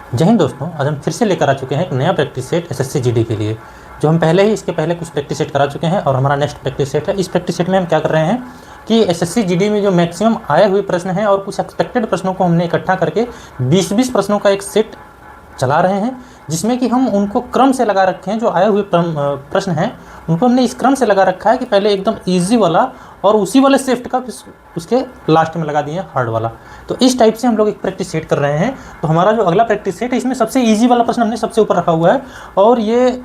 जय हिंद दोस्तों, आज हम फिर से लेकर आ चुके हैं एक नया प्रैक्टिस सेट एसएससी जीडी के लिए। जो हम पहले ही इसके पहले कुछ प्रैक्टिस सेट करा चुके हैं और हमारा नेक्स्ट प्रैक्टिस सेट है। इस प्रैक्टिस सेट में हम क्या कर रहे हैं कि एसएससी जीडी में जो मैक्सिमम आए हुए प्रश्न हैं और कुछ एक्सपेक्टेड प्रश्नों को हमने इकट्ठा करके 20-20 प्रश्नों का एक सेट चला रहे हैं, जिसमें कि हम उनको क्रम से लगा रखे हैं। जो आए हुए प्रश्न हैं उनको हमने इस क्रम से लगा रखा है कि पहले एकदम ईजी वाला और उसी वाले शिफ्ट का उसके लास्ट में लगा दिए हार्ड वाला। तो इस टाइप से हम लोग एक प्रैक्टिस सेट कर रहे हैं। तो हमारा जो अगला प्रैक्टिस सेट है इसमें सबसे ईजी वाला प्रश्न हमने सबसे ऊपर रखा हुआ है और ये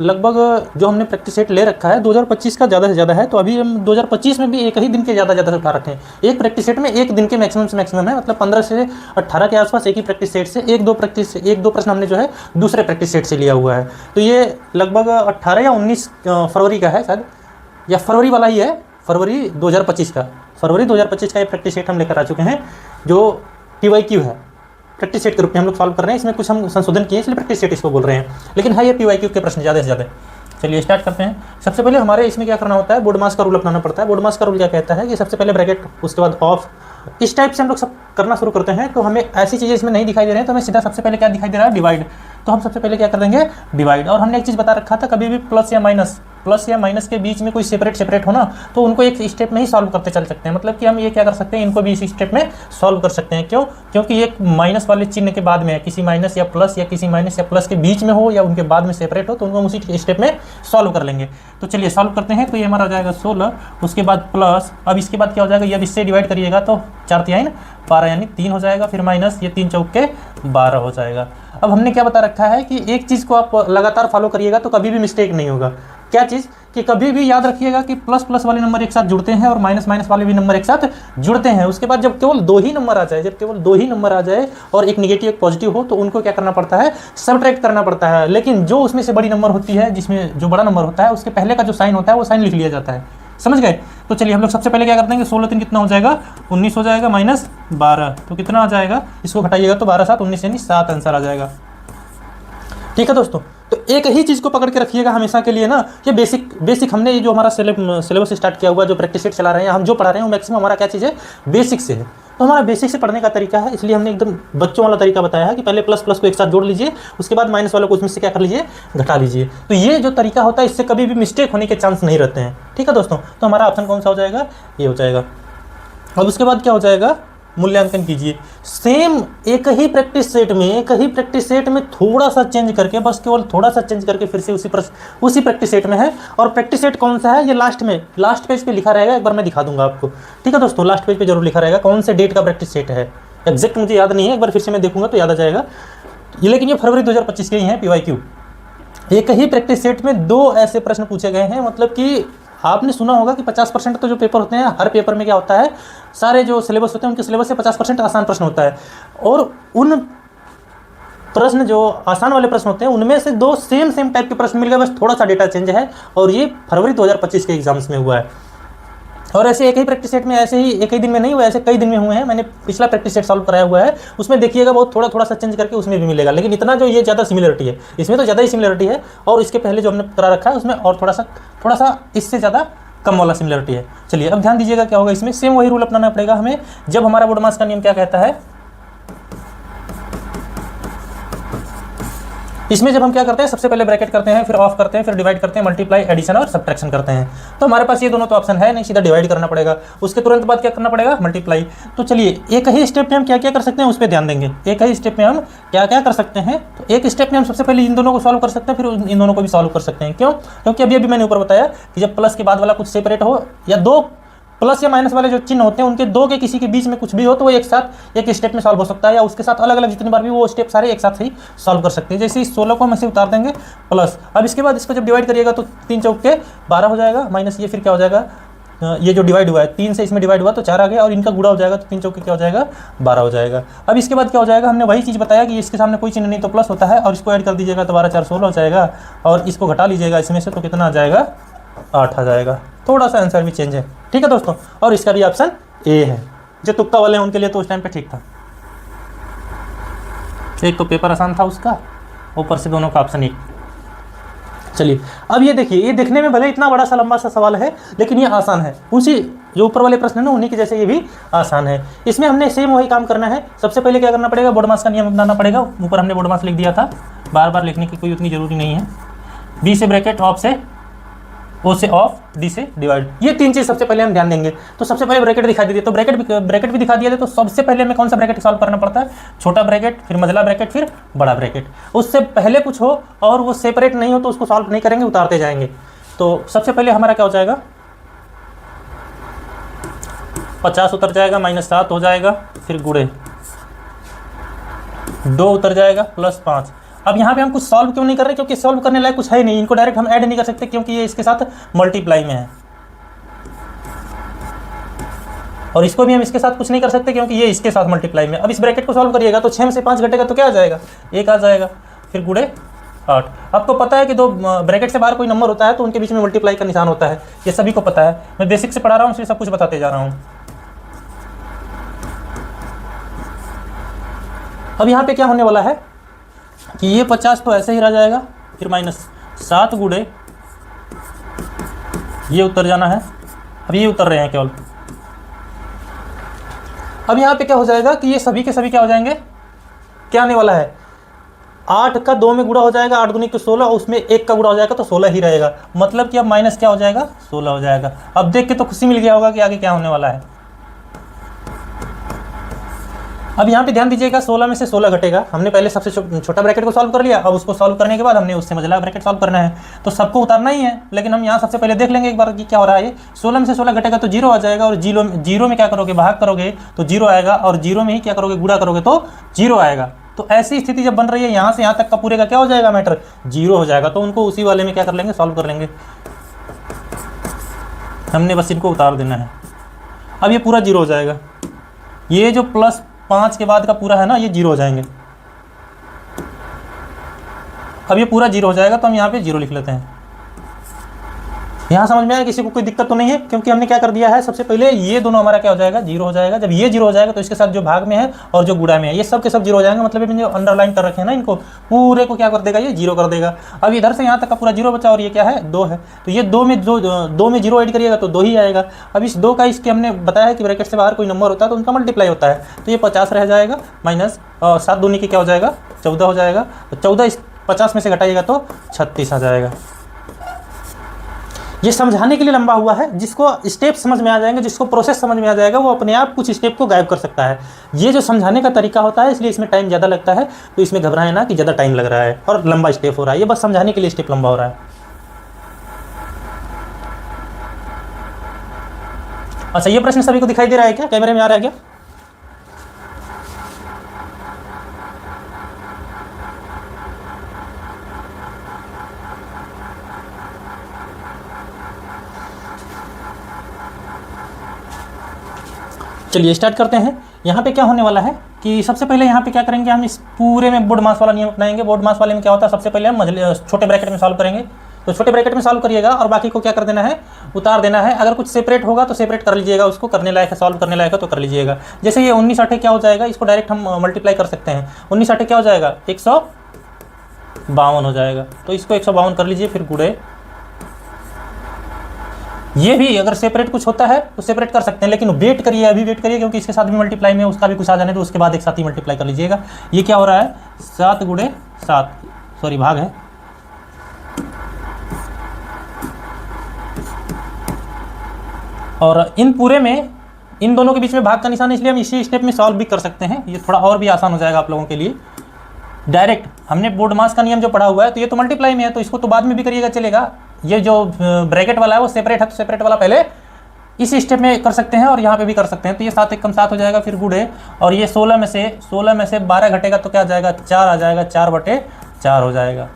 लगभग जो हमने प्रैक्टिस सेट ले रखा है 2025 का ज़्यादा से ज़्यादा है। तो अभी हम 2025 में भी एक ही दिन के ज़्यादा से उठा रखे हैं। एक प्रैक्टिस सेट में एक दिन के मैक्सिमम से मैक्सिमम है, मतलब 15 से 18 के आसपास एक ही प्रैक्टिस सेट से एक दो प्रश्न हमने जो है दूसरे प्रैक्टिस सेट से लिया हुआ है। तो ये लगभग 18 या 19 फरवरी का है शायद, या फरवरी वाला ही है, फरवरी 2025 का ये प्रैक्टिस सेट हम लेकर आ चुके हैं जो PYQ है। प्रैक्टिस सेट के रूप में हम लोग सॉल्व कर रहे हैं। इसमें कुछ हम संशोधन किए इसलिए प्रैक्टिस सेट इसको बोल रहे हैं, लेकिन है ये PYQ के प्रश्न ज़्यादा से ज़्यादा। चलिए स्टार्ट करते हैं। सबसे पहले हमारे इसमें क्या करना होता है, बोर्ड मास का रूल अपनाना पड़ता है। बोर्ड मास का रूल क्या कहता है कि सबसे पहले ब्रैकेट, उसके बाद ऑफ, इस टाइप से हम लोग सब करना शुरू करते हैं। तो हमें ऐसी चीज़ें इसमें नहीं दिखाई दे रही हैं, तो हमें सीधा सबसे पहले क्या दिखाई दे रहा है, डिवाइड। तो हम सबसे पहले क्या कर देंगे, डिवाइड। और हमने एक चीज़ बता रखा था, कभी भी प्लस या माइनस के बीच में कोई सेपरेट हो ना, तो उनको एक स्टेप में ही सॉल्व करते चल सकते हैं। मतलब कि हम ये क्या कर सकते हैं, इनको भी इसी स्टेप में सॉल्व कर सकते हैं। क्यों? क्योंकि एक माइनस वाले चिन्ह के बाद में है, किसी माइनस या प्लस के बीच में हो या उनके बाद में सेपरेट हो, तो उनको हम उसी स्टेप में सॉल्व कर लेंगे। तो चलिए सॉल्व करते हैं। तो ये हमारा हो जाएगा 16, उसके बाद प्लस, अब इसके बाद क्या हो जाएगा, अब इससे डिवाइड करिएगा तो 4×3 12 यानी 3 हो जाएगा, फिर माइनस ये 3 चौके 12 हो जाएगा। अब हमने क्या बता रखा है कि एक चीज़ को आप लगातार फॉलो करिएगा तो कभी भी मिस्टेक नहीं होगा। क्या चीज़ कि कभी भी याद रखिएगा कि प्लस वाले नंबर एक साथ जुड़ते हैं और माइनस वाले भी नंबर एक साथ जुड़ते हैं। उसके बाद जब केवल दो ही नंबर आ जाए और एक निगेटिव एक पॉजिटिव हो, तो उनको क्या करना पड़ता है, सबट्रैक्ट करना पड़ता है। लेकिन जो उसमें से बड़ी नंबर होती है, जिसमें जो बड़ा नंबर होता है उसके पहले का जो साइन होता है वो साइन लिख लिया जाता है। समझ गए? तो चलिए हम लोग सबसे पहले क्या करते हैं कि 16 3 कितना हो जाएगा, 19 हो जाएगा, माइनस 12 तो कितना आ जाएगा, इसको घटाइएगा तो 12 7 19 यानी 7 आंसर आ जाएगा। ठीक है दोस्तों, तो एक ही चीज़ को पकड़ के रखिएगा हमेशा के लिए ना। ये बेसिक हमने ये जो हमारा सिलेबस स्टार्ट किया हुआ, जो प्रैक्टिस सेट चला रहे हैं, हम जो पढ़ा रहे हैं वो मैक्सिमम हमारा क्या चीज़ है, बेसिक से है। तो हमारा बेसिक से पढ़ने का तरीका है, इसलिए हमने एकदम बच्चों वाला तरीका बताया है कि पहले प्लस को एक साथ जोड़ लीजिए, उसके बाद माइनस वाले को उसमें से क्या कर लीजिए, घटा लीजिए। तो ये जो तरीका होता है इससे कभी भी मिस्टेक होने के चांस नहीं रहते हैं। ठीक है दोस्तों, तो हमारा ऑप्शन कौन सा हो जाएगा, ये हो जाएगा। अब उसके बाद क्या हो जाएगा, मूल्यांकन कीजिए। सेम एक ही प्रैक्टिस सेट में थोड़ा सा चेंज करके, बस केवल थोड़ा सा चेंज करके फिर से उसी प्रैक्टिस सेट में है। और प्रैक्टिस सेट कौन सा है, ये लास्ट पेज पे लिखा रहेगा, एक बार मैं दिखा दूंगा आपको। ठीक है दोस्तों, लास्ट पेज पे जरूर लिखा रहेगा कौन से डेट का प्रैक्टिस सेट है। एग्जैक्ट मुझे याद नहीं है, एक बार फिर से मैं देखूंगा तो याद आ जाएगा। लेकिन ये फरवरी 2025 के ही हैं PYQ। एक ही प्रैक्टिस सेट में 2 ऐसे प्रश्न पूछे गए हैं। मतलब कि आपने सुना होगा कि 50% तो जो पेपर होते हैं, हर पेपर में क्या होता है, सारे जो सिलेबस होते हैं उनके सिलेबस से 50% आसान प्रश्न होता है। और उन प्रश्न जो आसान वाले प्रश्न होते हैं उनमें से 2 सेम टाइप के प्रश्न मिल गए, बस थोड़ा सा डेटा चेंज है। और ये फरवरी 2025 के एग्जाम्स में हुआ है। और ऐसे एक ही प्रैक्टिस सेट में, ऐसे ही एक ही दिन में नहीं हुआ, ऐसे कई दिन में हुए हैं। मैंने पिछला प्रैक्टिस सेट सॉल्व कराया हुआ है, उसमें देखिएगा बहुत थोड़ा सा चेंज करके उसमें भी मिलेगा। लेकिन इतना जो ये ज़्यादा सिमिलरिटी है, इसमें तो ज़्यादा ही सिमिलरिटी है। और इसके पहले जो हमने करा रखा है उसमें और थोड़ा सा इससे ज़्यादा कम वाला सिमिलरिटी है। चलिए अब ध्यान दीजिएगा क्या होगा इसमें, सेम वही रूल अपनाना पड़ेगा हमें। जब हमारा बोर्ड मास का नियम क्या कहता है, इसमें जब हम क्या करते हैं, सबसे पहले ब्रैकेट करते हैं, फिर ऑफ करते हैं, फिर डिवाइड करते हैं, मल्टीप्लाई, एडिशन और सब्ट्रैक्शन करते हैं। तो हमारे पास ये दोनों तो ऑप्शन है नहीं, सीधा डिवाइड करना पड़ेगा। उसके तुरंत बाद क्या करना पड़ेगा, मल्टीप्लाई। तो चलिए एक ही स्टेप में हम क्या क्या कर सकते हैं उस पर ध्यान देंगे। एक ही स्टेप में हम क्या क्या कर सकते हैं, तो एक स्टेप में हम सबसे पहले इन दोनों को सॉल्व कर सकते हैं, फिर इन दोनों को भी सॉल्व कर सकते हैं। क्यों? क्योंकि अभी मैंने ऊपर बताया कि जब प्लस के बाद वाला कुछ सेपरेट हो, या 2 प्लस या माइनस वाले जो चिन्ह होते हैं उनके 2 के किसी के बीच में कुछ भी हो, तो वो एक साथ एक स्टेप में सॉल्व हो सकता है, या उसके साथ अलग अलग जितनी बार भी वो स्टेप सारे एक साथ ही सॉल्व कर सकते हैं। जैसे इस 16 को हम ऐसे उतार देंगे प्लस। अब इसके बाद इसको जब डिवाइड करिएगा तो 3 चौके 12 हो जाएगा, माइनस ये फिर क्या हो जाएगा, ये जो डिवाइड हुआ है 3 से इसमें डिवाइड हुआ तो 4 आ गया, और इनका गुणा हो जाएगा तो 3 चौके क्या हो जाएगा, 12 हो जाएगा। अब इसके बाद क्या हो जाएगा, हमने वही चीज़ बताया कि इसके सामने कोई चिन्ह नहीं तो प्लस होता है, और इसको ऐड कर दीजिएगा तो 12 4 16 हो जाएगा, और इसको घटा लीजिएगा इसमें से तो कितना आ जाएगा, 8 आ जाएगा। थोड़ा सा आंसर भी चेंज है। ठीक है दोस्तों, और इसका भी ऑप्शन ए है। जो तुक्का वाले हैं उनके लिए तो उस टाइम पे ठीक था। एक तो पेपर आसान था उसका, ऊपर से दोनों का ऑप्शन एक। चलिए अब ये देखिए, ये देखने में भले इतना बड़ा सा लंबा सा सवाल है, लेकिन ये आसान है। जो ऊपर वाले प्रश्न है ना उन्हीं के जैसे ये भी आसान है। इसमें हमने सेम वही काम करना है। सबसे पहले क्या करना पड़ेगा, बोडमास का नियम अपनाना पड़ेगा। ऊपर हमने बोडमास लिख दिया था, बार बार लिखने की कोई उतनी जरूरी नहीं है। बी से ब्रैकेट, ऑफ से ओ से ऑफ, डी से डिवाइड, ये 3 चीज़ सबसे पहले हम ध्यान देंगे। तो सबसे पहले ब्रैकेट दिखा दीजिए, तो ब्रैकेट भी दिखा दिया था। तो सबसे पहले हमें कौन सा ब्रैकेट सॉल्व करना पड़ता है, छोटा ब्रैकेट, फिर मझला ब्रैकेट, फिर बड़ा ब्रैकेट। उससे पहले कुछ हो और वो सेपरेट नहीं हो तो उसको सॉल्व नहीं करेंगे, उतारते जाएंगे। तो सबसे पहले हमारा क्या हो जाएगा, 50 उतर जाएगा, -7 हो जाएगा, फिर गुणे 2 उतर जाएगा, +5। अब यहाँ पे हम कुछ सॉल्व क्यों नहीं कर रहे, क्योंकि सॉल्व करने लायक कुछ है ही नहीं। इनको डायरेक्ट हम ऐड नहीं कर सकते क्योंकि ये इसके साथ मल्टीप्लाई में है, और इसको भी हम इसके साथ कुछ नहीं कर सकते क्योंकि ये इसके साथ मल्टीप्लाई में। अब इस ब्रैकेट को सॉल्व करिएगा तो 6 में से 5 घटेगा तो क्या आ जाएगा, 1 आ जाएगा, फिर गुणे 8। आपको पता है कि दो ब्रैकेट से बाहर कोई नंबर होता है तो उनके बीच में मल्टीप्लाई का निशान होता है, ये सभी को पता है। मैं बेसिक से पढ़ा रहा हूँ इसलिए सब कुछ बताते जा रहा हूँ। अब यहाँ पे क्या होने वाला है कि ये 50 तो ऐसे ही रह जाएगा, फिर -7 गुणे ये उतर जाना है। अब ये उतर रहे हैं केवल। अब यहाँ पे क्या हो जाएगा कि ये सभी के सभी क्या हो जाएंगे, क्या आने वाला है, 8 का 2 में गुणा हो जाएगा, 8 गुनी के 16, उसमें 1 का गुणा हो जाएगा तो 16 ही रहेगा। मतलब कि अब माइनस क्या हो जाएगा, 16 हो जाएगा। अब देख के तो खुशी मिल गया होगा कि आगे क्या होने वाला है। अब यहाँ पे ध्यान दीजिएगा, 16 में से 16 घटेगा। हमने पहले सबसे छोटा ब्रैकेट को सॉल्व कर लिया, अब उसको सॉल्व करने के बाद हमने उससे मझला ब्रैकेट सॉल्व करना है, तो सबको उतारना ही है। लेकिन हम यहाँ सबसे पहले देख लेंगे एक बार कि क्या हो रहा है। 16 में से 16 घटेगा तो 0 आ जाएगा, और जीरो में क्या करोगे, भाग करोगे तो 0 आएगा, और 0 में ही क्या करोगे, गुणा करोगे तो 0 आएगा। तो ऐसी स्थिति जब बन रही है, यहाँ से यहाँ तक का पूरे का क्या हो जाएगा, मैटर 0 हो जाएगा। तो उनको उसी वाले में क्या कर लेंगे, सॉल्व कर लेंगे। हमने बस इनको उतार देना है। अब ये पूरा 0 हो जाएगा, ये जो +5 के बाद का पूरा है ना, ये 0 हो जाएंगे। अब ये पूरा 0 हो जाएगा तो हम यहाँ पे 0 लिख लेते हैं। यहाँ समझ में आया, किसी को कोई दिक्कत तो नहीं है, क्योंकि हमने क्या कर दिया है, सबसे पहले ये दोनों हमारा क्या हो जाएगा, 0 हो जाएगा। जब ये 0 हो जाएगा तो इसके साथ जो भाग में है और जो गुणा में है, ये सब के सब 0 हो जाएंगे। मतलब ये जो अंडरलाइन कर रखे हैं ना, इनको पूरे को क्या कर देगा, ये 0 कर देगा। अब इधर से यहाँ तक का पूरा 0 बचा, और ये क्या है, 2 है, तो ये 2 में 0 ऐड करिएगा तो 2 ही आएगा। अब इस 2 का, इसके हमने बताया है कि ब्रैकेट से बाहर कोई नंबर होता है तो उनका मल्टीप्लाई होता है, तो ये 50 रह जाएगा, माइनस 7 दूनी की क्या हो जाएगा, 14 हो जाएगा। तो 14 इस 50 में से घटाइएगा तो 36 आ जाएगा। ये समझाने के लिए लंबा हुआ है, जिसको स्टेप समझ में आ जाएंगे, जिसको प्रोसेस समझ में आ जाएगा, वो अपने आप कुछ स्टेप को गायब कर सकता है। ये जो समझाने का तरीका होता है, इसलिए इसमें टाइम ज़्यादा लगता है। तो इसमें घबराए ना कि ज़्यादा टाइम लग रहा है और लंबा स्टेप हो रहा है, ये बस समझाने के लिए स्टेप लंबा हो रहा है। अच्छा, ये प्रश्न सभी को दिखाई दे रहा है क्या, कैमरे में आ रहा है क्या? चलिए स्टार्ट करते हैं। यहाँ पे क्या होने वाला है कि सबसे पहले यहाँ पे क्या करेंगे, हम इस पूरे में बोडमास वाला नियम अपनाएंगे। बोडमास वाले में क्या होता है, सबसे पहले हम छोटे ब्रैकेट में सॉल्व करेंगे। तो छोटे ब्रैकेट में सॉल्व करिएगा और बाकी को क्या कर देना है, उतार देना है। अगर कुछ सेपरेट होगा तो सेपरेट कर लीजिएगा, उसको करने लायक है, सॉल्व करने लायक है तो कर लीजिएगा। जैसे ये 19 8 क्या हो जाएगा, इसको डायरेक्ट हम मल्टीप्लाई कर सकते हैं। 19 8 क्या हो जाएगा, 152 हो जाएगा। तो इसको 152 कर लीजिए, फिर गुणे। ये भी अगर सेपरेट कुछ होता है तो सेपरेट कर सकते हैं, लेकिन वेट करिए, अभी वेट करिए, क्योंकि इसके साथ भी मल्टीप्लाई में उसका भी कुछ आ जाने तो उसके बाद एक साथ ही मल्टीप्लाई कर लीजिएगा। ये क्या हो रहा है, 7 गुणे 7, सॉरी भाग है, और इन पूरे में इन दोनों के बीच में भाग का निशान, इसलिए हम इसी स्टेप में सॉल्व भी कर सकते हैं। ये थोड़ा और भी आसान हो जाएगा आप लोगों के लिए। डायरेक्ट हमने बोडमास का नियम जो पढ़ा हुआ है, तो ये तो मल्टीप्लाई में है, तो इसको तो बाद में भी करिएगा चलेगा। ये जो ब्रैकेट वाला है वो सेपरेट है, तो सेपरेट वाला पहले इस स्टेप में कर सकते हैं और यहाँ पे भी कर सकते हैं। तो ये 7 1 7 हो जाएगा, फिर गुणे, और ये 16 में से 12 घटेगा तो क्या आ जाएगा, 4 आ जाएगा, 4/4 हो जाएगा।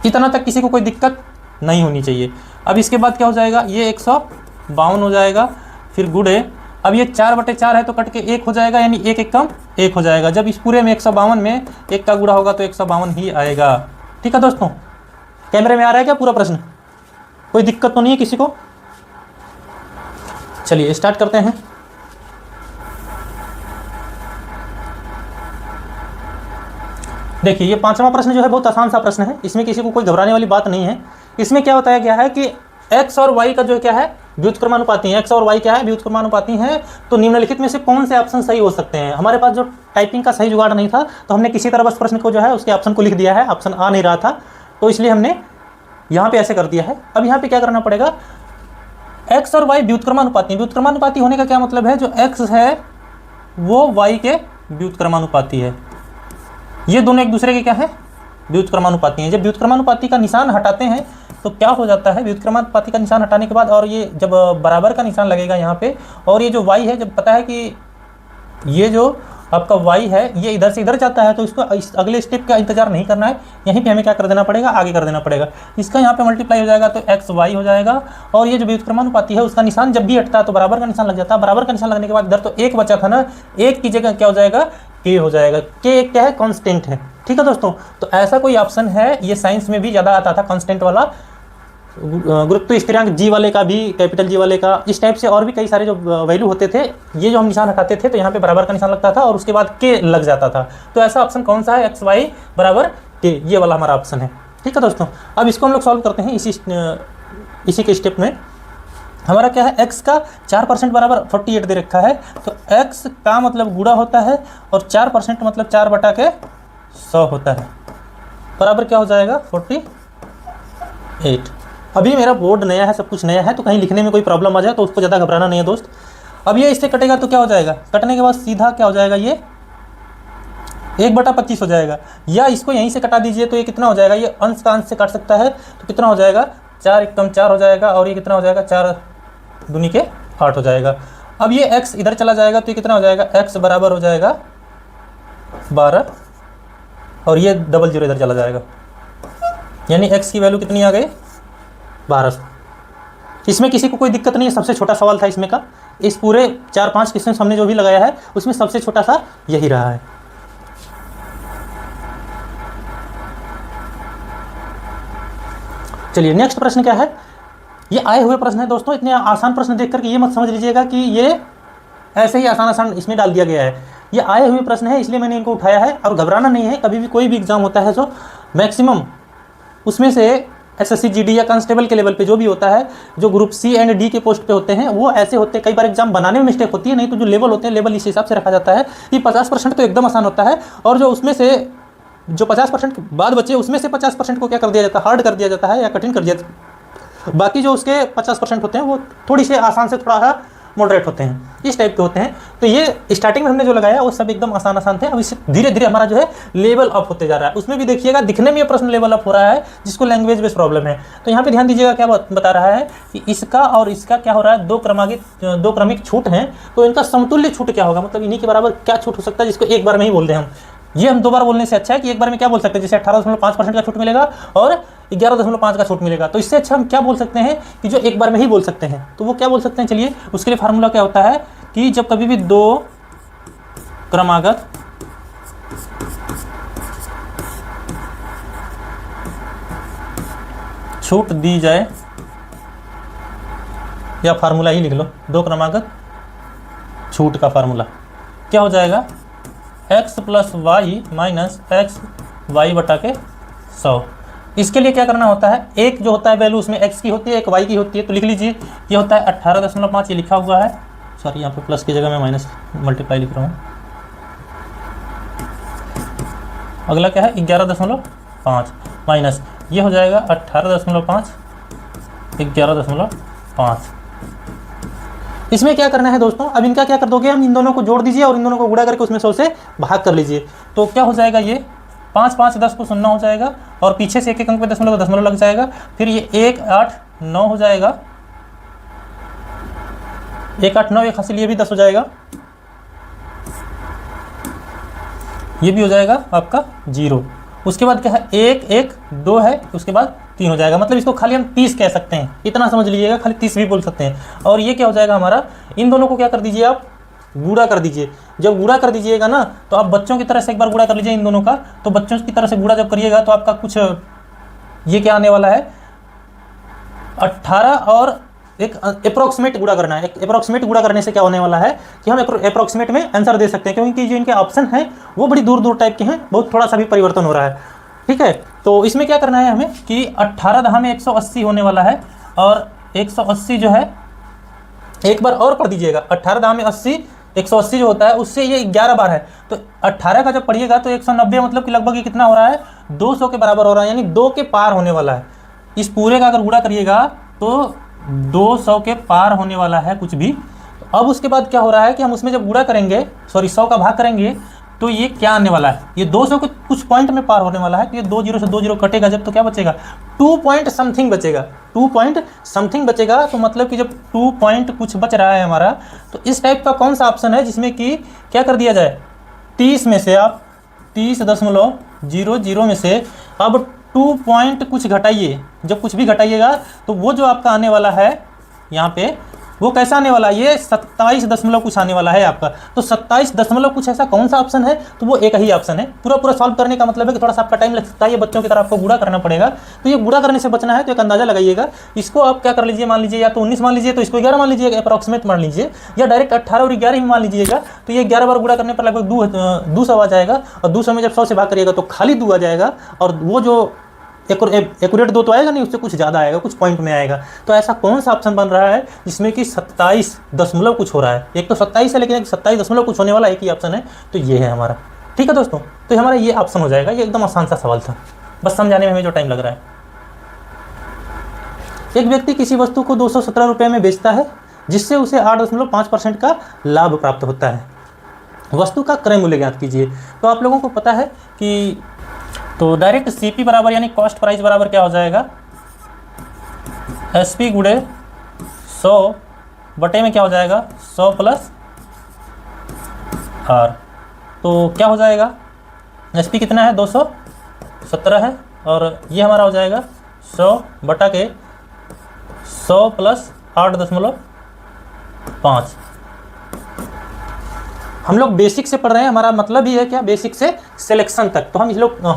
इतना तक किसी को कोई दिक्कत नहीं होनी चाहिए। अब इसके बाद क्या हो जाएगा, ये 152 हो जाएगा, फिर गुणे। अब ये 4/4 है तो कट के 1 हो जाएगा, यानी 1 1 कम 1 हो जाएगा। जब इस पूरे में 152 में 1 का गुणा होगा तो 152 ही आएगा। ठीक है दोस्तों, कैमरे में आ रहा है क्या पूरा प्रश्न, कोई दिक्कत तो नहीं है किसी को? चलिए स्टार्ट करते हैं। देखिए, ये 5वां प्रश्न जो है बहुत आसान सा प्रश्न है, इसमें किसी को कोई घबराने वाली बात नहीं है। इसमें क्या बताया गया है कि x और y का जो क्या है, व्युत्क्रमानुपाती हैं, एक्स और वाई क्या है, व्युत्क्रमानुपाती हैं, तो निम्नलिखित में से कौन से ऑप्शन सही हो सकते हैं। हमारे पास जो टाइपिंग का सही जुगाड़ नहीं था, तो हमने किसी तरह बस प्रश्न को जो है उसके ऑप्शन को लिख दिया है, ऑप्शन आ नहीं रहा था, तो इसलिए हमने यहाँ पे ऐसे कर दिया है। अब यहाँ पे क्या करना पड़ेगा, एक्स और वाई व्युत्क्रमानुपाती, व्युत्क्रमानुपाती होने का क्या मतलब है, जो एक्स है वो वाई के व्युत्क्रमानुपाती है, ये दोनों एक दूसरे के क्या है, व्युत्क्रमानुपाती हैं। जब व्युत्क्रमानुपाती का निशान हटाते हैं तो क्या हो जाता है, व्युत्क्रमानुपाती का निशान हटाने के बाद और ये जब बराबर का निशान लगेगा यहाँ पे, और ये जो y है, जब पता है कि ये जो आपका y है ये इधर से इधर जाता है, तो इसको अगले स्टेप का इंतजार नहीं करना है, यहीं पे हमें क्या कर देना पड़ेगा, आगे कर देना पड़ेगा। इसका यहाँ पे मल्टीप्लाई हो जाएगा तो एक्स वाई हो जाएगा, और ये जो व्युत्क्रमानुपाती है उसका निशान जब भी हटता है तो बराबर का निशान लग जाता है। बराबर का निशान लगने के बाद इधर तो एक बचा था ना, एक की जगह क्या हो जाएगा, के हो जाएगा। के एक क्या है, कांस्टेंट है। ठीक है दोस्तों, तो ऐसा कोई ऑप्शन है, ये साइंस में भी ज़्यादा आता था कांस्टेंट वाला, गुरुत्व स्थिरांक जी वाले का भी, कैपिटल जी वाले का, इस टाइप से और भी कई सारे जो वैल्यू होते थे, ये जो हम निशान हटाते थे तो यहाँ पे बराबर का निशान लगता था और उसके बाद के लग जाता था। तो ऐसा ऑप्शन कौन सा है, एक्स वाई बराबर के, ये वाला हमारा ऑप्शन है। ठीक है दोस्तों, अब इसको हम लोग सॉल्व करते हैं इसी के स्टेप में। हमारा क्या है, x का 4% बराबर 48 दे रखा है, तो x का मतलब गुणा होता है और 4% मतलब 4/100 होता है, बराबर क्या हो जाएगा 48। अभी मेरा बोर्ड नया है, सब कुछ नया है, तो कहीं लिखने में कोई प्रॉब्लम आ जाए तो उसको ज़्यादा घबराना नहीं है दोस्त। अब ये इससे कटेगा तो क्या हो जाएगा, कटने के बाद सीधा क्या हो जाएगा, ये 1/25 हो जाएगा, या इसको यहीं से कटा दीजिए तो ये कितना हो जाएगा, ये अंश का अंश से काट सकता है, तो कितना हो जाएगा 4 × 4 हो जाएगा, और ये कितना हो जाएगा 4 दूनी के 8 हो जाएगा। अब ये x इधर चला जाएगा तो ये कितना हो जाएगा, x बराबर हो जाएगा 12, और ये 00 इधर चला जाएगा, यानी x की वैल्यू कितनी आ गई 1200। इसमें किसी को कोई दिक्कत नहीं है, सबसे छोटा सवाल था इसमें का, इस पूरे 4-5 क्वेश्चन हमने जो भी लगाया है उसमें सबसे छोटा सा यही रहा है। चलिए नेक्स्ट प्रश्न क्या है, ये आए हुए प्रश्न है दोस्तों, इतने आसान प्रश्न देख करके ये मत समझ लीजिएगा कि ये ऐसे ही आसान इसमें डाल दिया गया है, ये आए हुए प्रश्न है इसलिए मैंने इनको उठाया है। और घबराना नहीं है, कभी भी कोई भी एग्जाम होता है जो मैक्सिमम उसमें से एसएससी जीडी या कांस्टेबल के लेवल पे जो भी होता है, जो ग्रुप सी एंड डी के पोस्ट पे होते हैं वो ऐसे होते हैं। कई बार एग्जाम बनाने में मिस्टेक होती है, नहीं तो जो लेवल होते हैं लेवल इस हिसाब से रखा जाता है कि 50% तो एकदम आसान होता है, और जो उसमें से जो 50% बाद बचे उसमें से 50% को क्या कर दिया जाता है, हार्ड कर दिया जाता है या कठिन कर दिया जाता है। बाकी जो उसके 50% होते हैं वो थोड़ी से आसान से थोड़ा सा मॉडरेट होते हैं, इस टाइप के होते हैं। तो ये स्टार्टिंग में हमने जो लगाया वो सब एकदम आसान थे। अब इससे धीरे धीरे हमारा जो है लेवल अप होते जा रहा है। उसमें भी देखिएगा दिखने में ये प्रश्न लेवल अप हो रहा है, जिसको लैंग्वेज बेस्ड प्रॉब्लम है। तो यहाँ पे ध्यान दीजिएगा क्या बता रहा है कि इसका और इसका क्या हो रहा है, दो क्रमिक छूट हैं, तो इनका समतुल्य छूट क्या होगा, मतलब इन्हीं के बराबर क्या छूट हो सकता है जिसको एक बार में ही बोल दें हम। ये हम 2 बार बोलने से अच्छा है कि एक बार में क्या बोल सकते हैं, जैसे 18.5% का छूट मिलेगा और 11.5 का छूट मिलेगा। तो इससे अच्छा हम क्या बोल सकते हैं कि जो एक बार में ही बोल सकते हैं, तो वो क्या बोल सकते हैं। चलिए उसके लिए फार्मूला क्या होता है कि जब कभी भी 2 क्रमागत छूट दी जाए, या फार्मूला ही लिख लो, 2 क्रमागत छूट का फार्मूला क्या हो जाएगा, x + y - x y/100। इसके लिए क्या करना होता है, एक जो होता है वैल्यू उसमें x की होती है, एक y की होती है, तो लिख लीजिए ये होता है 18.5, ये लिखा हुआ है, सॉरी यहाँ पे प्लस की जगह मैं माइनस मल्टीप्लाई लिख रहा हूँ। अगला क्या है 11.5 माइनस ये हो जाएगा 18.5 11.5। इसमें क्या करना है दोस्तों, अब इनका क्या कर दोगे, हम इन दोनों को जोड़ दीजिए और इन दोनों को गुणा करके उसमें 100 से भाग कर लीजिए। तो क्या हो जाएगा, ये 5 5 10 को 0 हो जाएगा, और पीछे से एक अंक पे दशमलव लग जाएगा, फिर ये 1 8 9 हो जाएगा, 1 8 9 एक हासिल, ये भी 10 हो जाएगा, ये भी हो जाएगा आपका 0। उसके बाद क्या है 1 1 2 है, उसके बाद 3 हो जाएगा, मतलब इसको खाली हम 30 कह सकते हैं, इतना समझ लीजिएगा, खाली 30 भी बोल सकते हैं। और ये क्या हो जाएगा हमारा, इन दोनों को क्या कर दीजिए आप, गुणा कर दीजिए। जब गुणा कर दीजिएगा ना, तो आप बच्चों की तरह से एक बार गुणा कर लीजिए इन दोनों का, तो बच्चों की तरह से गुणा जब करिएगा तो आपका कुछ ये क्या आने वाला है 18, और एक अप्रोक्सीमेट गुणा करना है। एक अप्रोक्सीमेट गुणा करने से क्या होने वाला है कि हम अप्रोक्सीमेट में आंसर दे सकते हैं, क्योंकि जो इनके ऑप्शन हैं वो बड़ी दूर दूर टाइप के हैं, बहुत थोड़ा सा भी परिवर्तन हो रहा है। ठीक है, तो इसमें क्या करना है हमें कि 18 में 180 होने वाला है, और 180 जो है एक बार और पढ़ दीजिएगा, 18 दाम में 80, 180 जो होता है उससे ये 11 बार है, तो 18 का जब पढ़िएगा तो 190 मतलब कि लगभग ये कितना हो रहा है, 200 के बराबर हो रहा है, यानी 2 के पार होने वाला है। इस पूरे का अगर गुणा करिएगा तो 200 के पार होने वाला है कुछ भी। अब उसके बाद क्या हो रहा है कि हम उसमें जब गुणा करेंगे, सॉरी 100 का भाग करेंगे, तो ये क्या आने वाला है, ये 200 के कुछ पॉइंट में पार होने वाला है, तो ये 2 0 से 2 0 कटेगा जब, तो क्या बचेगा, 2 पॉइंट समथिंग बचेगा, 2 पॉइंट समथिंग बचेगा। तो मतलब कि जब 2 पॉइंट कुछ बच रहा है हमारा, तो इस टाइप का कौन सा ऑप्शन है जिसमें कि क्या कर दिया जाए, 30 में से आप 30.00 में से अब 2 पॉइंट कुछ घटाइए। जब कुछ भी घटाइएगा तो वो जो आपका आने वाला है यहाँ पे, वो कैसा आने वाला है, ये 27 दशमलव कुछ आने वाला है आपका। तो 27 दशमलव कुछ ऐसा कौन सा ऑप्शन है, तो वो एक ही ऑप्शन है। पूरा सॉल्व करने का मतलब है कि थोड़ा सा आपका टाइम लग सकता है, ये बच्चों की तरह आपको गुणा करना पड़ेगा। तो ये गुणा करने से बचना है तो एक अंदाजा लगाइएगा, इसको आप क्या कर लीजिए, मान लीजिए या तो 19 मान लीजिए, तो इसको 11 मान लीजिएगा, अप्रॉक्सीमेट मान लीजिए, या डायरेक्ट 18 और 11 ही मान लीजिएगा। तो ये 11 बार गुणा करने पर लगभग 200 आ जाएगा, और 200 में जब 100 से भाग करिएगा तो खाली 2 आ जाएगा, और वो जो एक्यूरेट 2 तो आएगा नहीं, उससे कुछ ज़्यादा आएगा, कुछ पॉइंट में आएगा। तो ऐसा कौन सा ऑप्शन बन रहा है जिसमें कि 27 दशमलव कुछ हो रहा है, एक तो 27 है लेकिन एक 27 दशमलव कुछ होने वाला एक ही ऑप्शन है, तो ये है हमारा। ठीक है दोस्तों, तो हमारा ये ऑप्शन हो जाएगा। ये एकदम आसान सा सवाल था, बस समझाने में हमें जो टाइम लग रहा है। एक व्यक्ति किसी वस्तु को 217 रुपये में बेचता है, जिससे उसे 8.5% का लाभ प्राप्त होता है। वस्तु का क्रय मूल्य ज्ञात कीजिए। तो आप लोगों को पता है कि तो डायरेक्ट CP बराबर यानी कॉस्ट प्राइस बराबर क्या हो जाएगा, SP गुणे 100 बटे में क्या हो जाएगा, 100 प्लस R। तो क्या हो जाएगा, SP कितना है, 217 है, और ये हमारा हो जाएगा 100 बटा के 100 प्लस 8.5। हम लोग बेसिक से पढ़ रहे हैं, हमारा मतलब ही है क्या, बेसिक से सिलेक्शन तक। तो हम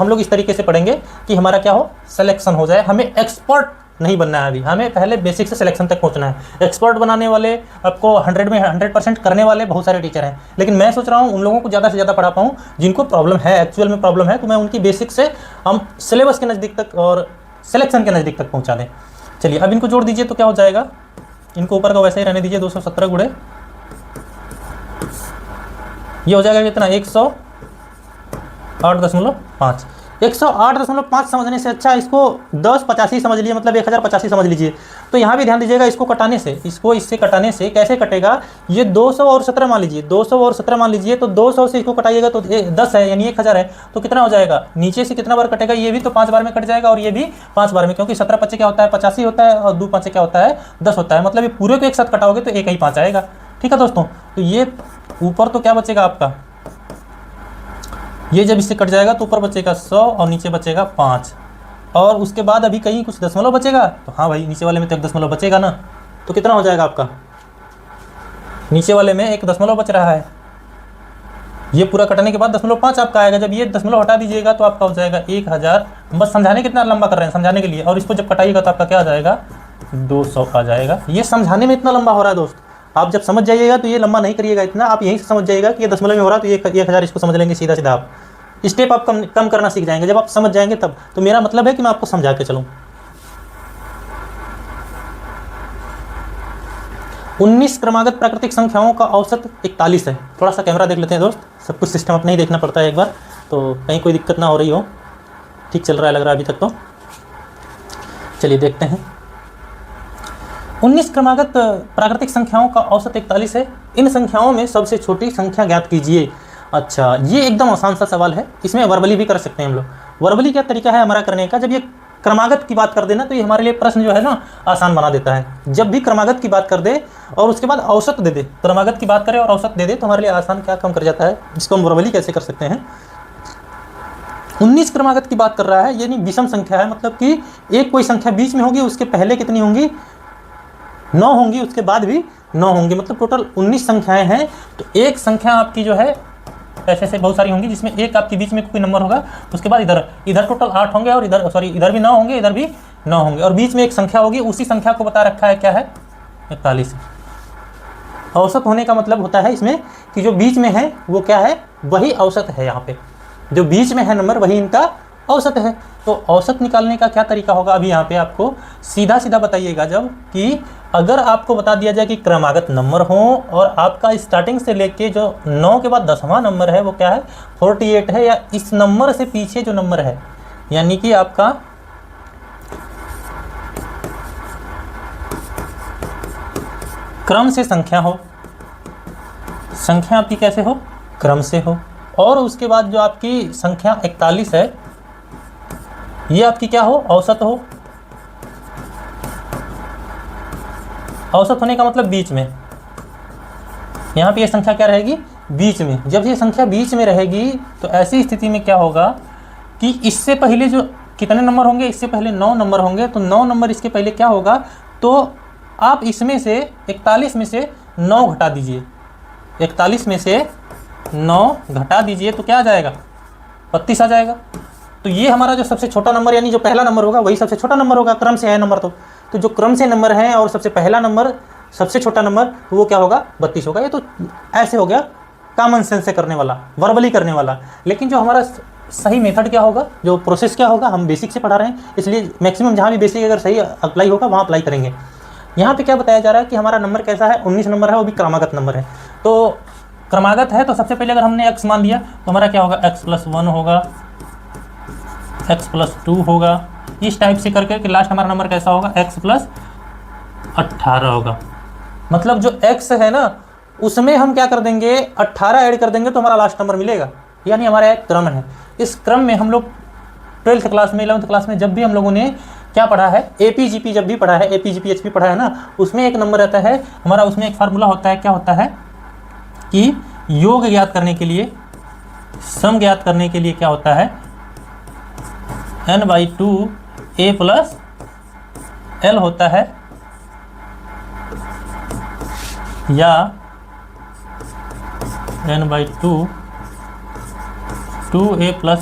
लोग इस तरीके से पढ़ेंगे कि हमारा क्या हो, सिलेक्शन हो जाए। हमें एक्सपर्ट नहीं बनना है अभी, हमें पहले बेसिक से सिलेक्शन तक पहुंचना है। एक्सपर्ट बनाने वाले, आपको 100 में 100% करने वाले बहुत सारे टीचर हैं, लेकिन मैं सोच रहा हूँ उन लोगों को ज़्यादा से ज़्यादा पढ़ा पाऊँ जिनको प्रॉब्लम है, एक्चुअल में प्रॉब्लम है, तो मैं उनकी बेसिक से हम सिलेबस के नज़दीक तक और सिलेक्शन के नज़दीक तक पहुँचा दें। चलिए अब इनको जोड़ दीजिए, तो क्या हो जाएगा, इनको ऊपर का वैसे ही रहने दीजिए, 217 गुणे ये हो जाएगा कितना, 108.5। 108.5 समझने से अच्छा इसको 1085 समझ लीजिए, मतलब 1085 समझ लीजिए। तो यहाँ भी ध्यान दीजिएगा, इसको कटाने से, इसको इससे कटाने से कैसे कटेगा, ये 200 और 17 मान लीजिए, 200 और 17 मान लीजिए, तो 200 से इसको कटाइएगा तो 10 है, यानी 1000 है, तो कितना हो जाएगा, नीचे से कितना बार कटेगा, ये भी तो 5 बार में कट जाएगा और ये भी 5 बार में, क्योंकि 17 पच्चे क्या होता है, 85 होता है, और 2 5 क्या होता है, 10 होता है, मतलब ये पूरे को एक साथ कटाओगे तो एक ही 5 आएगा। ठीक है दोस्तों, तो ये ऊपर तो क्या बचेगा आपका, ये जब इससे कट जाएगा तो ऊपर बचेगा 100 और नीचे बचेगा 5, और उसके बाद अभी कहीं कुछ दशमलव बचेगा, तो हाँ भाई नीचे वाले में तो एक दशमलव बचेगा ना, तो कितना हो जाएगा आपका, नीचे वाले में एक दशमलव बच रहा है, ये पूरा कटने के बाद 0.5 आपका आएगा। जब ये दशमलव हटा दीजिएगा तो आपका हो जाएगा 1000। बस समझाने कितना लंबा कर रहे हैं, समझाने के लिए, और इसको जब कटाइएगा तो आपका क्या आ जाएगा, 200 आ जाएगा। ये समझाने में इतना लंबा हो रहा है दोस्त, आप जब समझ जाइएगा तो ये लंबा नहीं करिएगा इतना, आप यहीं से समझ जाइएगा कि ये दशमलव में हो रहा है, तो ये 1000 इसको समझ लेंगे सीधा सीधा। आप स्टेप आप कम करना सीख जाएंगे जब आप समझ जाएंगे तब। तो मेरा मतलब है कि मैं आपको समझा के चलूँ। 19 क्रमागत प्राकृतिक संख्याओं का औसत 41 है। थोड़ा सा कैमरा देख लेते हैं दोस्त, सब कुछ सिस्टम अपने ही देखना पड़ता है एक बार, तो कहीं कोई दिक्कत ना हो रही हो। ठीक चल रहा है लग रहा है अभी तक तो। चलिए देखते हैं। 19 क्रमागत प्राकृतिक संख्याओं का औसत 41 है। इन संख्याओं में सबसे छोटी संख्या ज्ञात कीजिए। अच्छा, ये एकदम आसान सा सवाल है, इसमें वर्बली भी कर सकते हैं हम लोग। वर्बली क्या तरीका है हमारा करने का, जब ये क्रमागत की बात कर देना तो ये हमारे लिए प्रश्न जो है ना आसान बना देता है। जब भी क्रमागत की बात कर दे और उसके बाद औसत दे दे, क्रमागत की बात करे और औसत दे दे तो हमारे लिए आसान क्या कम कर जाता है, जिसको हम वर्बली कैसे कर सकते हैं। 19 क्रमागत की बात कर रहा है, यानी विषम संख्या है, मतलब कि एक कोई संख्या बीच में होगी, उसके पहले कितनी होंगी, 9 होंगी, उसके बाद भी 9 होंगी, मतलब टोटल 19 संख्याएं हैं। तो एक संख्या आपकी जो है ऐसे ऐसे बहुत सारी होंगी, जिसमें एक आपके बीच में कोई नंबर होगा, उसके बाद इधर टोटल 8 होंगे, और इधर भी 9 होंगे, इधर भी 9 होंगे, और बीच में एक संख्या होगी। उसी संख्या को बता रखा है क्या है, 41। औसत होने का मतलब होता है इसमें कि जो बीच में है वो क्या है, वही औसत है। यहाँ पे जो बीच में है नंबर वही इनका औसत है। तो औसत निकालने का क्या तरीका होगा, अभी यहाँ पे आपको सीधा सीधा बताइएगा, जब कि अगर आपको बता दिया जाए कि क्रमागत नंबर हो और आपका स्टार्टिंग से लेके जो 9 के बाद 10वां नंबर है वो क्या है 48 है, या इस नंबर से पीछे जो नंबर है, यानी कि आपका क्रम से संख्या हो, संख्या आपकी कैसे हो, क्रम से हो, और उसके बाद जो आपकी संख्या 41 है ये आपकी क्या हो, औसत हो। औसत होने का मतलब बीच में, यहाँ पे ये संख्या क्या रहेगी, बीच में। जब ये संख्या बीच में रहेगी तो ऐसी स्थिति में क्या होगा कि इससे पहले जो कितने नंबर होंगे, इससे पहले 9 नंबर होंगे, तो 9 नंबर इसके पहले क्या होगा, तो आप इसमें से 41 में से 9 घटा दीजिए, 41 में से 9 घटा दीजिए तो क्या आ जाएगा, 32 आ जाएगा। तो ये हमारा जो सबसे छोटा नंबर यानी जो पहला नंबर होगा वही सबसे छोटा नंबर होगा, क्रम से है नंबर। तो जो क्रम से नंबर है और सबसे पहला नंबर सबसे छोटा नंबर तो वो क्या होगा, 32 होगा। ये तो ऐसे हो गया कॉमन सेंस से करने वाला, वर्बली करने वाला। लेकिन जो हमारा सही मेथड क्या होगा, जो प्रोसेस क्या होगा, हम बेसिक से पढ़ा रहे हैं इसलिए मैक्सिमम जहाँ भी बेसिक अगर सही अप्लाई होगा वहाँ अप्लाई करेंगे। यहाँ पे क्या बताया जा रहा है कि हमारा नंबर कैसा है, 19 नंबर है, वो भी क्रमागत नंबर है। तो क्रमागत है तो सबसे पहले अगर हमने x मान दिया तो हमारा क्या होगा, x+1 होगा, x+2 होगा, इस टाइप से करके कि लास्ट हमारा नंबर कैसा होगा, x+18 होगा। मतलब जो x है ना उसमें हम क्या कर देंगे, 18 ऐड कर देंगे तो हमारा लास्ट नंबर मिलेगा। यानी हमारा एक क्रम है। इस क्रम में हम लोग 12th क्लास में 11th क्लास में जब भी हम लोगों ने क्या पढ़ा है, APGP जब भी पढ़ा है, APGP पढ़ा है ना, उसमें एक नंबर रहता है हमारा, उसमें एक फार्मूला होता है, क्या होता है कि योग ज्ञात करने के लिए, सम ज्ञात करने के लिए क्या होता है, n/2 a + l होता है, या n/2 2a +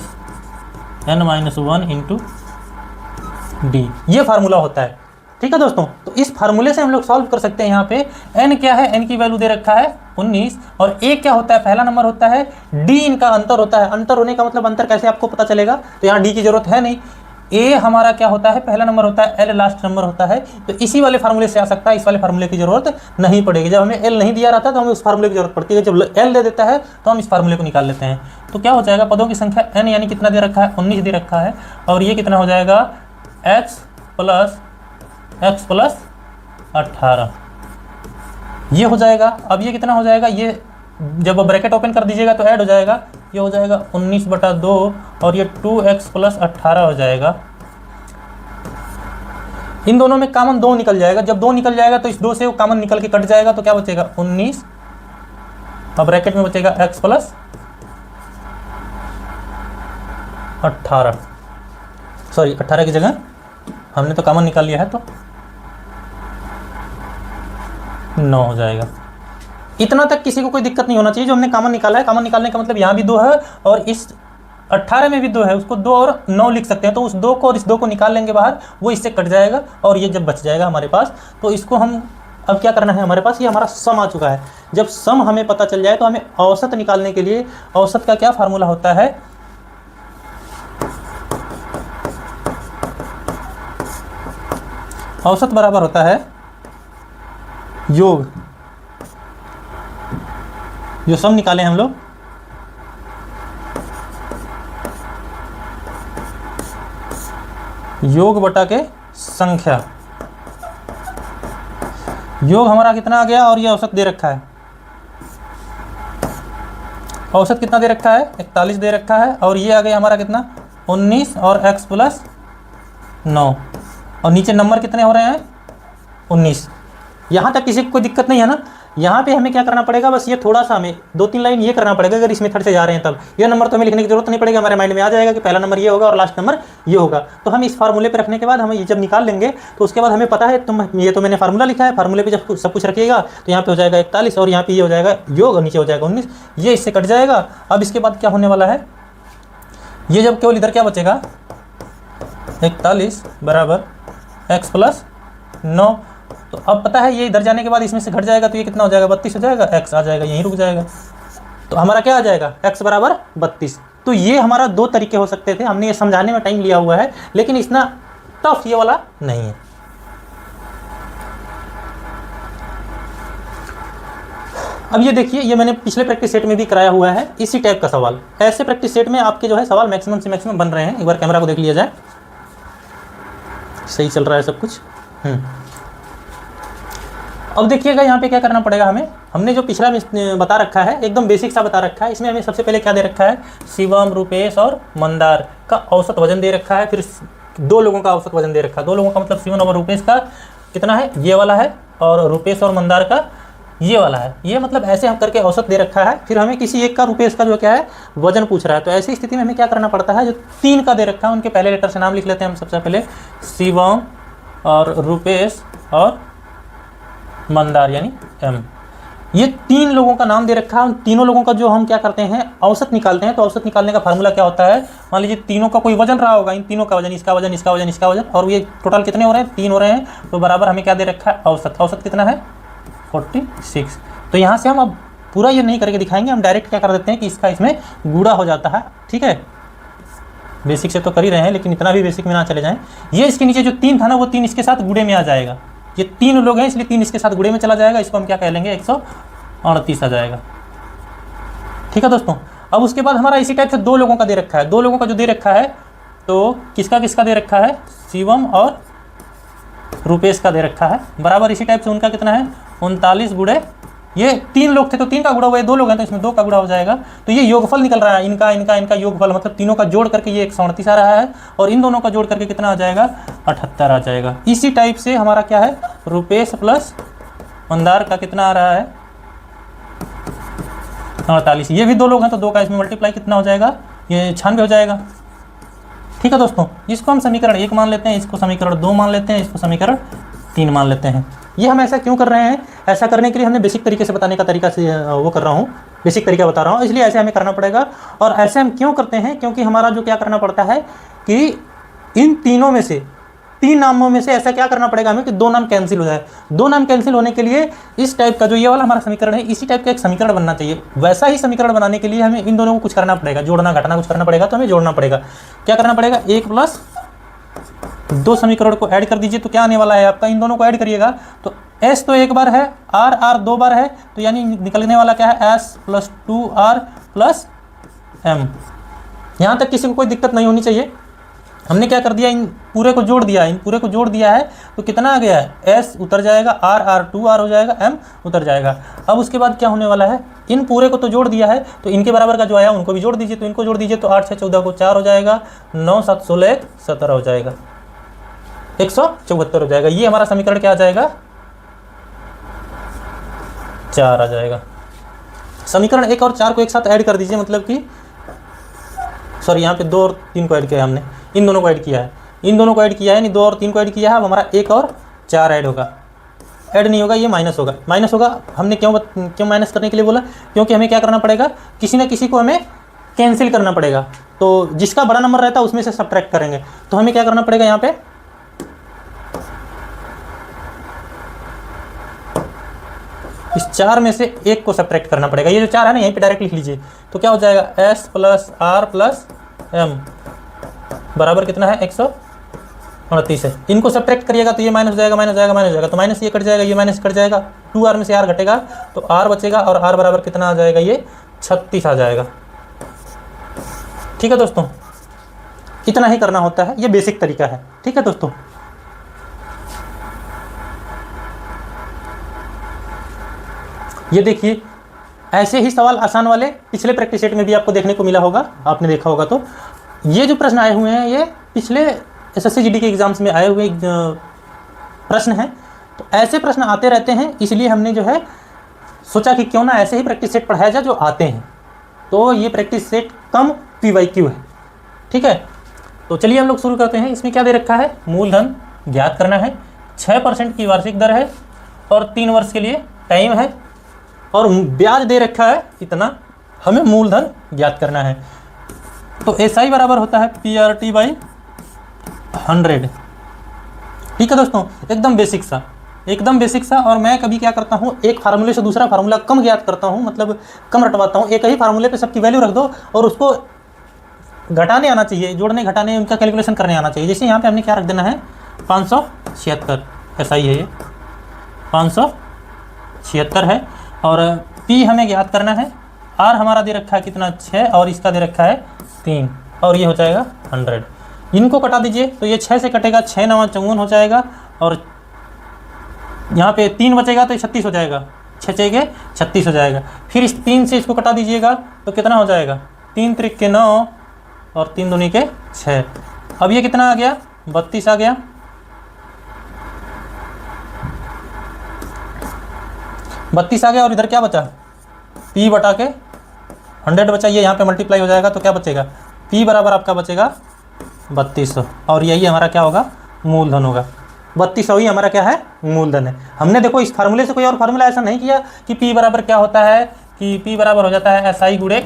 n-1 into D, ये फार्मूला होता है। ठीक है दोस्तों, तो इस फार्मूले से हम लोग सॉल्व कर सकते हैं। यहाँ पे n क्या है, n की वैल्यू दे रखा है 19, और a क्या होता है, पहला नंबर होता है, d इनका अंतर होता है। अंतर होने का मतलब अंतर कैसे आपको पता चलेगा, तो यहाँ d की जरूरत है नहीं। a हमारा क्या होता है, पहला नंबर होता है, l लास्ट नंबर होता है, तो इसी वाले फार्मूले से आ सकता है, इस वाले फार्मूले की जरूरत नहीं पड़ेगी। जब हमें l नहीं दिया रहता तो हमें उस फार्मूले की जरूरत पड़ती है, जब l दे देता है तो हम इस फार्मूले को निकाल लेते हैं। तो क्या हो जाएगा, पदों की संख्या n यानी कितना दे रखा है, 19 दे रखा है, और ये कितना हो जाएगा, x + 18 ये हो जाएगा। अब ये कितना हो जाएगा, ये जब ब्रैकेट ओपन कर दीजिएगा तो ऐड हो जाएगा, ये हो जाएगा 19/2 और ये 2x + 18 हो जाएगा। इन दोनों में कॉमन 2 निकल जाएगा, जब 2 निकल जाएगा तो इस 2 से वो कॉमन निकल के कट जाएगा, तो क्या बचेगा 19, और ब्रैकेट में बचेगा x + 18, सॉरी 18 की जगह हमने तो कॉमन निकाल लिया है तो 9 हो जाएगा। इतना तक किसी को कोई दिक्कत नहीं होना चाहिए। जो हमने कॉमन निकाला है, कॉमन निकालने का मतलब यहाँ भी 2 है और इस 18 में भी 2 है, उसको 2 और 9 लिख सकते हैं, तो उस 2 को और इस 2 को निकाल लेंगे बाहर, वो इससे कट जाएगा, और ये जब बच जाएगा हमारे पास तो इसको हम अब क्या करना है, हमारे पास ये हमारा सम आ चुका है। जब सम हमें पता चल जाए तो हमें औसत निकालने के लिए औसत का क्या फार्मूला होता है, औसत बराबर होता है योग, जो सम निकाले हम लोग, योग बटा के संख्या। योग हमारा कितना आ गया और ये औसत दे रखा है, औसत कितना दे रखा है, 41 दे रखा है, और ये आ गया हमारा कितना 19 और x + 9, और नीचे नंबर कितने हो रहे हैं 19। यहाँ तक किसी को कोई दिक्कत नहीं है ना। यहाँ पे हमें क्या करना पड़ेगा, बस ये थोड़ा सा हमें 2-3 लाइन ये करना पड़ेगा। अगर इस मेथड से जा रहे हैं तब ये नंबर तो हमें लिखने की जरूरत नहीं पड़ेगी, हमारे माइंड में आ जाएगा कि पहला नंबर ये होगा और लास्ट नंबर ये होगा। तो हम इस फार्मूले पे रखने के बाद हमें ये जब निकाल लेंगे तो उसके बाद हमें पता है, ये तो मैंने फार्मूला लिखा है, फार्मूले पे जब सब कुछ रखिएगा तो यहाँ पे हो जाएगा 41 और यहाँ पे ये हो जाएगा योग, और नीचे हो जाएगा 19, ये इससे कट जाएगा। अब इसके बाद क्या होने वाला है, ये जब केवल इधर क्या बचेगा, 41 बराबर x + 9। तो अब पता है ये इधर जाने के बाद इसमें से घट जाएगा तो ये कितना हो जाएगा, 32 हो जाएगा, x आ जाएगा यहीं रुक जाएगा, तो हमारा क्या आ जाएगा, x बराबर 32। तो ये हमारा 2 तरीके हो सकते थे, हमने ये समझाने में टाइम लिया हुआ है, लेकिन इतना टफ ये वाला नहीं है। अब ये देखिए, ये मैंने पिछले प्रैक्टिस सेट में भी कराया हुआ है इसी टाइप का सवाल। ऐसे प्रैक्टिस सेट में आपके जो है सवाल मैक्सिमम से मैक्सिमम बन रहे हैं। एक बार कैमरा को देख लिया जाए, सही चल रहा है सब कुछ। अब देखिएगा यहाँ पे क्या करना पड़ेगा हमें। हमने जो पिछला बता रखा है एकदम बेसिक सा बता रखा है। इसमें हमें सबसे पहले क्या दे रखा है, शिवम, रुपेश और मंदार का औसत वजन दे रखा है। फिर 2 लोगों का औसत वजन दे रखा है। 2 लोगों का मतलब शिवम और रुपेश का कितना है, ये वाला है, और रुपेश और मंदार का ये वाला है। ये मतलब ऐसे हम करके औसत दे रखा है। फिर हमें किसी एक का, रुपेश का जो क्या है वजन पूछ रहा है। तो ऐसी स्थिति में हमें क्या करना पड़ता है, जो 3 का दे रखा है उनके पहले लेटर से नाम लिख लेते हैं हम। सबसे पहले शिवम और रुपेश और मंदार यानी एम, ये 3 लोगों का नाम दे रखा है। उन तीनों लोगों का जो हम क्या करते हैं, औसत निकालते हैं। तो औसत निकालने का फार्मूला क्या होता है, मान लीजिए तीनों का कोई वजन रहा होगा, इन तीनों का वजन, इसका वजन, इसका वजन, इसका वजन, और ये टोटल कितने हो रहे हैं, 3 हो रहे हैं। तो बराबर हमें क्या दे रखा है, औसत। औसत कितना है, 46। तो यहाँ से हम अब पूरा ये नहीं करके दिखाएंगे, हम डायरेक्ट क्या कर देते हैं कि इसका इसमें गुणा हो जाता है। ठीक है, बेसिक से तो कर ही रहे हैं, लेकिन इतना भी बेसिक में ना चले जाएं। ये इसके नीचे जो 3 था ना, वो 3 इसके साथ गुणे में आ जाएगा। ये 3 लोग हैं, इसलिए 3 इसके साथ गुणे में चला जाएगा। इसको हम क्या कह लेंगे, 138 आ जाएगा। ठीक है दोस्तों। अब उसके बाद हमारा इसी टाइप से 2 लोगों का दे रखा है। 2 लोगों का जो दे रखा है, तो किसका किसका दे रखा है, शिवम और रुपेश का दे रखा है। बराबर इसी टाइप से उनका कितना है, 39 गुणे, ये 3 लोग थे तो 3 का गुणा हुआ है, 2 लोग हैं तो इसमें 2 का गुणा हो जाएगा। तो ये योगफल निकल रहा है, इनका इनका इनका योगफल, मतलब तीनों का जोड़ करके ये 138 आ रहा है, और इन दोनों का जोड़ करके कितना आ जाएगा, 78 आ जाएगा। इसी टाइप से हमारा क्या है, रुपेश प्लस मंदार का कितना आ रहा है, 48। ये भी 2 लोग हैं तो 2 का इसमें मल्टीप्लाई कितना हो जाएगा, ये 96 हो जाएगा। ठीक है दोस्तों, इसको हम समीकरण 1 मान लेते हैं, इसको समीकरण 2 मान लेते हैं, इसको समीकरण 3 मान लेते हैं। ये हम ऐसा क्यों कर रहे हैं, ऐसा करने के लिए हमने बेसिक तरीके से बताने का तरीका से वो कर रहा हूँ, बेसिक तरीका बता रहा हूँ, इसलिए ऐसे हमें करना पड़ेगा। और ऐसे हम क्यों करते हैं, क्योंकि हमारा जो क्या करना पड़ता है कि इन तीनों में से, 3 नामों में से ऐसा क्या करना पड़ेगा हमें कि 2 नाम कैंसिल हो जाए। 2 नाम कैंसिल होने के लिए इस टाइप का जो ये वाला हमारा समीकरण है, इसी टाइप का एक समीकरण बनना चाहिए। वैसा ही समीकरण बनाने के लिए हमें इन दोनों को कुछ करना पड़ेगा, जोड़ना घटाना कुछ करना पड़ेगा। तो हमें जोड़ना पड़ेगा, क्या करना पड़ेगा, 1 प्लस 2 समीकरण को ऐड कर दीजिए। तो क्या आने वाला है आपका, इन दोनों को ऐड करिएगा तो s तो 1 बार है, r 2 बार है, तो यानी निकलने वाला क्या है, s plus 2r plus m। यहाँ तक किसी को कोई दिक्कत नहीं होनी चाहिए। हमने क्या कर दिया, इन पूरे को जोड़ दिया, इन पूरे को जोड़ दिया है, तो कितना आ गया है, s उतर जाएगा, r 2r हो जाएगा, m उतर जाएगा। अब उसके बाद क्या होने वाला है, इन पूरे को तो जोड़ दिया है, तो इनके बराबर का जो आया उनको भी जोड़ दीजिए। तो इनको जोड़ दीजिए तो 8 6 14 को 4 हो जाएगा, 9 7 16 1 17 हो जाएगा, 174 हो जाएगा। ये हमारा समीकरण क्या आ जाएगा, 4 आ जाएगा। समीकरण 1 और 4 को एक साथ ऐड कर दीजिए, मतलब कि सॉरी यहाँ पे 2 और 3 को ऐड किया है हमने, इन दोनों को ऐड किया है, इन दोनों को ऐड किया है, नहीं 2 और 3 को ऐड किया है। अब हमारा 1 और 4 ऐड होगा, ऐड नहीं होगा, ये माइनस होगा। माइनस होगा, हमने क्यों माइनस करने के लिए बोला, क्योंकि हमें क्या करना पड़ेगा, किसी ना किसी को हमें कैंसिल करना पड़ेगा। तो जिसका बड़ा नंबर रहता है उसमें से सब्ट्रैक्ट करेंगे। तो हमें क्या करना पड़ेगा, यहाँ पे इस 4 में से 1 को सब्ट्रैक्ट करना पड़ेगा। ये जो 4 है ना, यहीं पे डायरेक्ट लिख लीजिए। तो क्या हो जाएगा, s plus r plus m बराबर कितना है, 138 है। इनको सब्ट्रैक्ट करिएगा तो ये माइनस हो जाएगा, माइनस हो जाएगा, माइनस हो जाएगा, तो माइनस ये कट जाएगा, ये माइनस कट जाएगा, 2r में से r घटेगा तो r बचेगा, और r बराबर कितना आ जाएगा, ये 36 आ जाएगा। ठीक है दोस्तों, इतना ही करना होता है, ये बेसिक तरीका है। ठीक है दोस्तों, ये देखिए ऐसे ही सवाल आसान वाले पिछले प्रैक्टिस सेट में भी आपको देखने को मिला होगा, आपने देखा होगा। तो ये जो प्रश्न आए हुए हैं, ये पिछले एसएससी जीडी के एग्जाम्स में आए हुए प्रश्न हैं। तो ऐसे प्रश्न आते रहते हैं, इसलिए हमने जो है सोचा कि क्यों ना ऐसे ही प्रैक्टिस सेट पढ़ाया जाए जो आते हैं। तो ये प्रैक्टिस सेट कम PYQ है। ठीक है, तो चलिए हम लोग शुरू करते हैं। इसमें क्या दे रखा है, मूलधन ज्ञात करना है, 6% की वार्षिक दर है, और 3 वर्ष के लिए टाइम है, और ब्याज दे रखा है इतना, हमें मूलधन ज्ञात करना है। तो SI बराबर होता है PRT/100। ठीक है दोस्तों, एकदम बेसिक सा, एकदम बेसिक सा। और मैं कभी क्या करता हूँ, एक फार्मूले से दूसरा फार्मूला कम ज्ञात करता हूँ, मतलब कम रटवाता हूँ। एक ही फार्मूले पे सबकी वैल्यू रख दो और उसको घटाने आना चाहिए, जोड़ने घटाने उनका कैलकुलेशन करने आना चाहिए। जैसे यहाँ पे हमने क्या रख देना है, 576, SI है ये 576 है, और पी हमें ज्ञात करना है, आर हमारा दे रखा है कितना 6 और इसका दे रखा है 3 और ये हो जाएगा 100। इनको कटा दीजिए तो ये 6 से कटेगा, 6 9 54 हो जाएगा और यहाँ पे 3 बचेगा तो ये 36 हो जाएगा, 6 6 36 हो जाएगा। फिर इस 3 से इसको कटा दीजिएगा तो कितना हो जाएगा 3 त्रिक के 9 और 3 दूनी के 6। अब ये कितना आ गया 32 आ गया। बत्तीस आ गया और इधर क्या बचा P बटा के 100 बचा, ये यहाँ पे मल्टीप्लाई हो जाएगा तो क्या बचेगा P बराबर आपका बचेगा 3200 और यही हमारा क्या होगा मूलधन होगा। 3200 ही हमारा क्या है मूलधन है। हमने देखो इस फार्मूले से कोई और फार्मूला ऐसा नहीं किया कि P बराबर क्या होता है कि P बराबर हो जाता है SI गुणे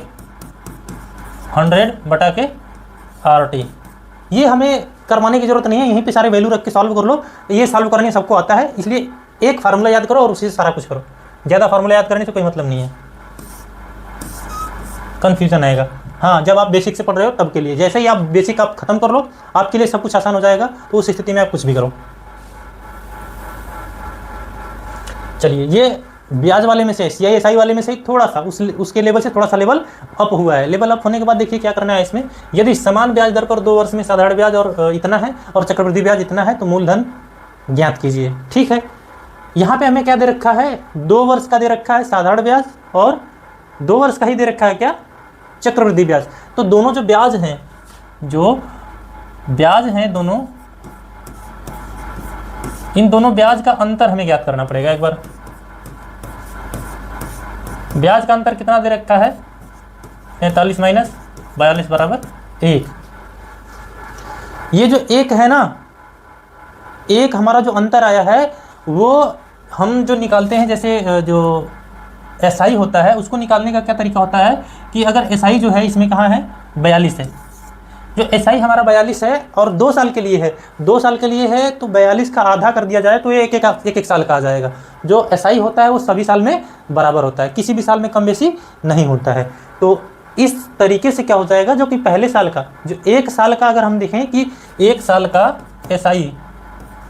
100 बटा के RT। ये हमें करवाने की जरूरत नहीं है, यहीं पे सारे वैल्यू रख के सॉल्व कर लो। ये सॉल्व करने सबको आता है, इसलिए एक फार्मूला याद करो और उसी से सारा कुछ करो। ज़्यादा फार्मूला याद करने से कोई मतलब नहीं है, कन्फ्यूजन आएगा। हाँ, जब आप बेसिक से पढ़ रहे हो तब के लिए, जैसे ही आप बेसिक आप खत्म कर लो आपके लिए सब कुछ आसान हो जाएगा, तो उस स्थिति में आप कुछ भी करो। चलिए, ये ब्याज वाले में से CISI वाले में से थोड़ा सा उसके लेवल से थोड़ा सा लेवल अप हुआ है। लेवल अप होने के बाद देखिए क्या करना है इसमें। यदि समान ब्याज दर पर 2 वर्ष में साधारण ब्याज और इतना है और चक्रवृद्धि ब्याज इतना है तो मूलधन ज्ञात कीजिए। ठीक है, यहाँ पे हमें क्या दे रखा है 2 वर्ष का दे रखा है साधारण ब्याज और 2 वर्ष का ही दे रखा है क्या चक्रवृद्धि ब्याज। तो दोनों जो ब्याज हैं दोनों, इन दोनों ब्याज का अंतर हमें ज्ञात करना पड़ेगा। एक बार ब्याज का अंतर कितना दे रखा है 43 माइनस 42 बराबर 1। ये जो 1 है ना, 1 हमारा जो अंतर आया है वो हम जो निकालते हैं, जैसे जो SI होता है उसको निकालने का क्या तरीका होता है कि अगर SI जो है इसमें कहाँ है 42 है, जो SI हमारा 42 है और 2 साल के लिए है, 2 साल के लिए है तो 42 का आधा कर दिया जाए तो ये एक साल का आ जाएगा। जो SI होता है वो सभी साल में बराबर होता है, किसी भी साल में कम बेसी नहीं होता है। तो इस तरीके से क्या हो जाएगा, जो कि पहले साल का जो 1 साल का अगर हम देखें कि 1 साल का SI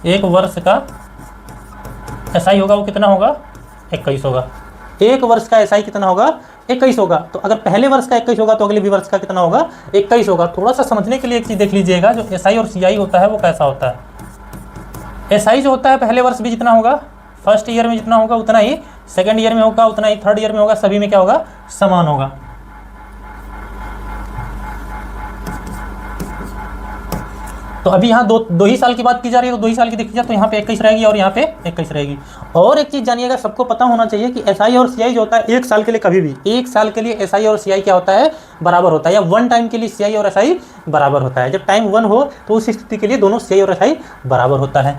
1 वर्ष का SI होगा वो कितना होगा 21 होगा। 1 वर्ष का SI कितना होगा 21 होगा। तो अगर पहले वर्ष का 21 होगा तो अगले भी वर्ष का कितना होगा 21 होगा। थोड़ा सा समझने के लिए एक चीज़ देख लीजिएगा, जो SI और CI होता है वो कैसा होता है। SI जो होता है पहले वर्ष भी जितना होगा, फर्स्ट ईयर में जितना होगा उतना ही सेकेंड ईयर में होगा, उतना ही थर्ड ईयर में होगा, सभी में क्या होगा समान होगा। तो अभी यहाँ दो ही साल की बात की जा रही है, तो 2 ही साल की देखी जाए तो यहाँ पे 21 रहेगी और यहाँ पे 21 रहेगी। और एक चीज़ जानिएगा, सबको पता होना चाहिए कि SI और CI जो होता है 1 साल के लिए, कभी भी 1 साल के लिए SI और CI क्या होता है बराबर होता है, या 1 टाइम के लिए CI और SI बराबर होता है। जब टाइम 1 हो तो उस स्थिति के लिए दोनों CI और SI बराबर होता है।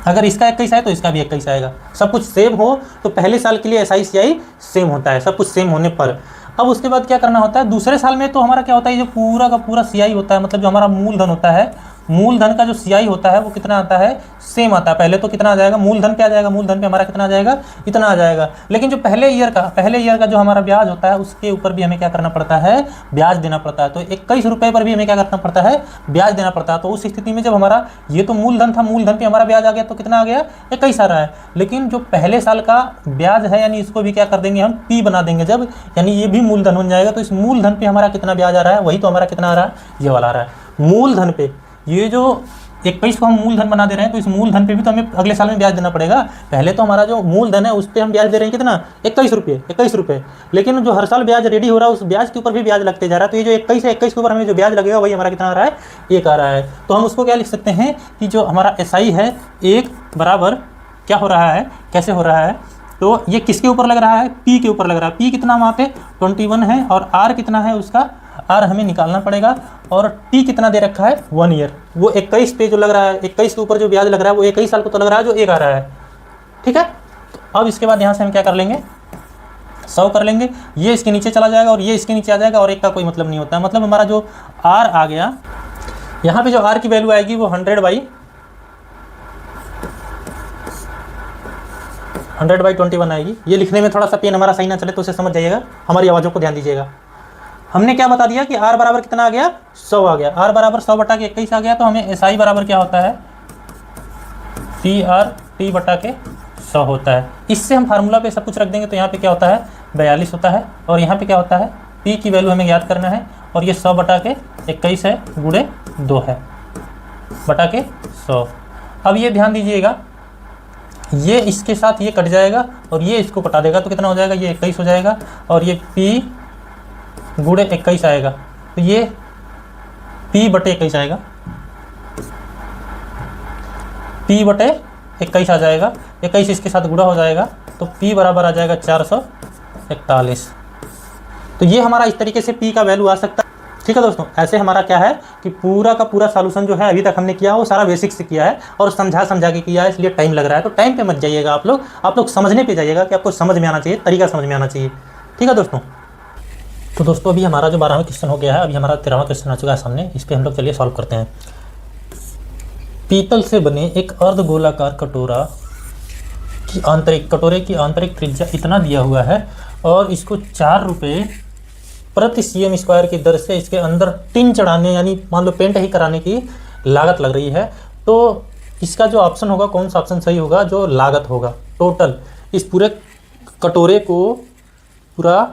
अगर इसका 21 है तो इसका भी 21 आएगा। सब कुछ सेम हो तो पहले साल के लिए SI CI सेम होता है, सब कुछ सेम होने पर। अब उसके बाद क्या करना होता है, दूसरे साल में तो हमारा क्या होता है, जो पूरा का पूरा CI होता है, मतलब जो हमारा मूलधन होता है, मूलधन का जो CI होता है वो कितना आता है सेम आता है। पहले तो कितना आ जाएगा मूलधन पे आ जाएगा, मूलधन पे हमारा कितना आ जाएगा इतना आ जाएगा। लेकिन जो पहले ईयर का जो हमारा ब्याज होता है उसके ऊपर भी हमें क्या करना पड़ता है ब्याज देना पड़ता है। तो 21 रुपये पर भी हमें क्या करना पड़ता है ब्याज देना पड़ता है। तो उस स्थिति में जब हमारा ये तो मूलधन था, मूलधन पे हमारा ब्याज आ गया तो कितना आ गया 21 आ रहा है। लेकिन जो पहले साल का ब्याज है यानी इसको भी क्या कर देंगे हम P बना देंगे जब, यानी ये भी मूलधन बन जाएगा। तो इस मूलधन पे हमारा कितना ब्याज आ रहा है, वही तो हमारा कितना आ रहा है ये वाला आ रहा है मूलधन पे। ये जो 21 को हम मूलधन बना दे रहे हैं तो इस मूलधन पे भी तो हमें अगले साल में ब्याज देना पड़ेगा। पहले तो हमारा जो मूलधन है उस पर हम ब्याज दे रहे हैं कितना 21 रुपये। लेकिन जो हर साल ब्याज रेडी हो रहा है उस ब्याज के ऊपर भी ब्याज लगते जा रहा है। तो ये जो 21 है 21 के ऊपर हमें जो ब्याज लगेगा वही हमारा कितना आ रहा है 1 आ रहा है। तो हम उसको क्या लिख सकते हैं कि जो हमारा SI है 1 बराबर क्या हो रहा है, कैसे हो रहा है, तो ये किसके ऊपर लग रहा है P के ऊपर लग रहा है। P कितना वहाँ पे 21 है और R कितना है उसका, R हमें निकालना पड़ेगा। और T कितना दे रखा है 1 ईयर, वो 21 पे जो लग रहा है 21 के ऊपर जो ब्याज लग रहा है वो 21 साल को तो लग रहा है जो 1 आ रहा है। ठीक है, तो अब इसके बाद यहाँ से हम क्या कर लेंगे 100 कर लेंगे, ये इसके नीचे चला जाएगा और ये इसके नीचे आ जाएगा और 1 का कोई मतलब नहीं होता है। मतलब हमारा जो R आ गया, यहाँ पे जो R की वैल्यू आएगी वो 100/21 आएगी। ये लिखने में थोड़ा सा पेन हमारा सही ना चले तो उसे समझ जाइएगा, हमारी आवाज़ों को ध्यान दीजिएगा। हमने क्या बता दिया कि R बराबर कितना आ गया 100 आ गया, R बराबर 100 बटा के 21 आ गया। तो हमें SI बराबर क्या होता है PR T बटा के 100 होता है। इससे हम फार्मूला पे सब कुछ रख देंगे तो यहाँ पे क्या होता है 42 होता है, और यहाँ पे क्या होता है P की वैल्यू हमें याद करना है, और ये 100 बटा के 21 है गुणे 2 है बटा के 100। अब ये ध्यान दीजिएगा, ये इसके साथ ये कट जाएगा और ये इसको कटा देगा तो कितना हो जाएगा, ये 21 हो जाएगा, और ये P गुणे 21 आएगा, तो ये P बटे 21 आएगा, P बटे 21 आ जाएगा, 21 इसके साथ गुणा हो जाएगा तो P बराबर आ जाएगा 441। तो ये हमारा इस तरीके से P का वैल्यू आ सकता है। ठीक है दोस्तों, ऐसे हमारा क्या है कि पूरा का पूरा सॉल्यूशन जो है अभी तक हमने किया वो सारा बेसिक से किया है और समझा के किया है, इसलिए टाइम लग रहा है। तो टाइम पे मत जाइएगा आप लोग समझने पे जाइएगा कि आपको समझ में आना चाहिए, तरीका समझ में आना चाहिए। ठीक है दोस्तों, तो दोस्तों अभी हमारा जो 12वां क्वेश्चन हो गया है, अभी हमारा 13वां क्वेश्चन आ चुका है सामने, इस पर हम लोग चलिए सॉल्व करते हैं। पीतल से बने एक अर्धगोलाकार कटोरे की आंतरिक त्रिज्या इतना दिया हुआ है और इसको 4 रुपये प्रति cm स्क्वायर की दर से इसके अंदर टिन चढ़ाने यानी मान लो पेंट ही कराने की लागत लग रही है। तो इसका जो ऑप्शन होगा, कौन सा ऑप्शन सही होगा, जो लागत होगा टोटल इस पूरे कटोरे को पूरा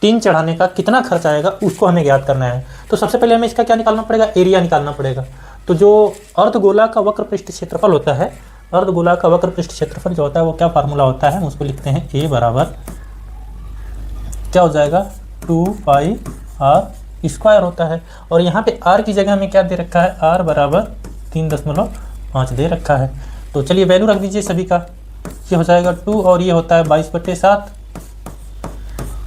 टिन चढ़ाने का कितना खर्च आएगा उसको हमें ज्ञात करना है। तो सबसे पहले हमें इसका क्या निकालना पड़ेगा, एरिया निकालना पड़ेगा। तो जो अर्धगोला का वक्र पृष्ठ क्षेत्रफल होता है, अर्धगोला का वक्र पृष्ठ क्षेत्रफल जो होता है वो क्या फार्मूला होता है, उसको लिखते हैं A बराबर क्या हो जाएगा 2πr स्क्वायर होता है, और यहाँ पे r की जगह हमें क्या दे रखा है, r बराबर 3.5 दे रखा है। तो चलिए वैल्यू रख दीजिए सभी का, ये हो जाएगा 2 और ये होता है 22/7,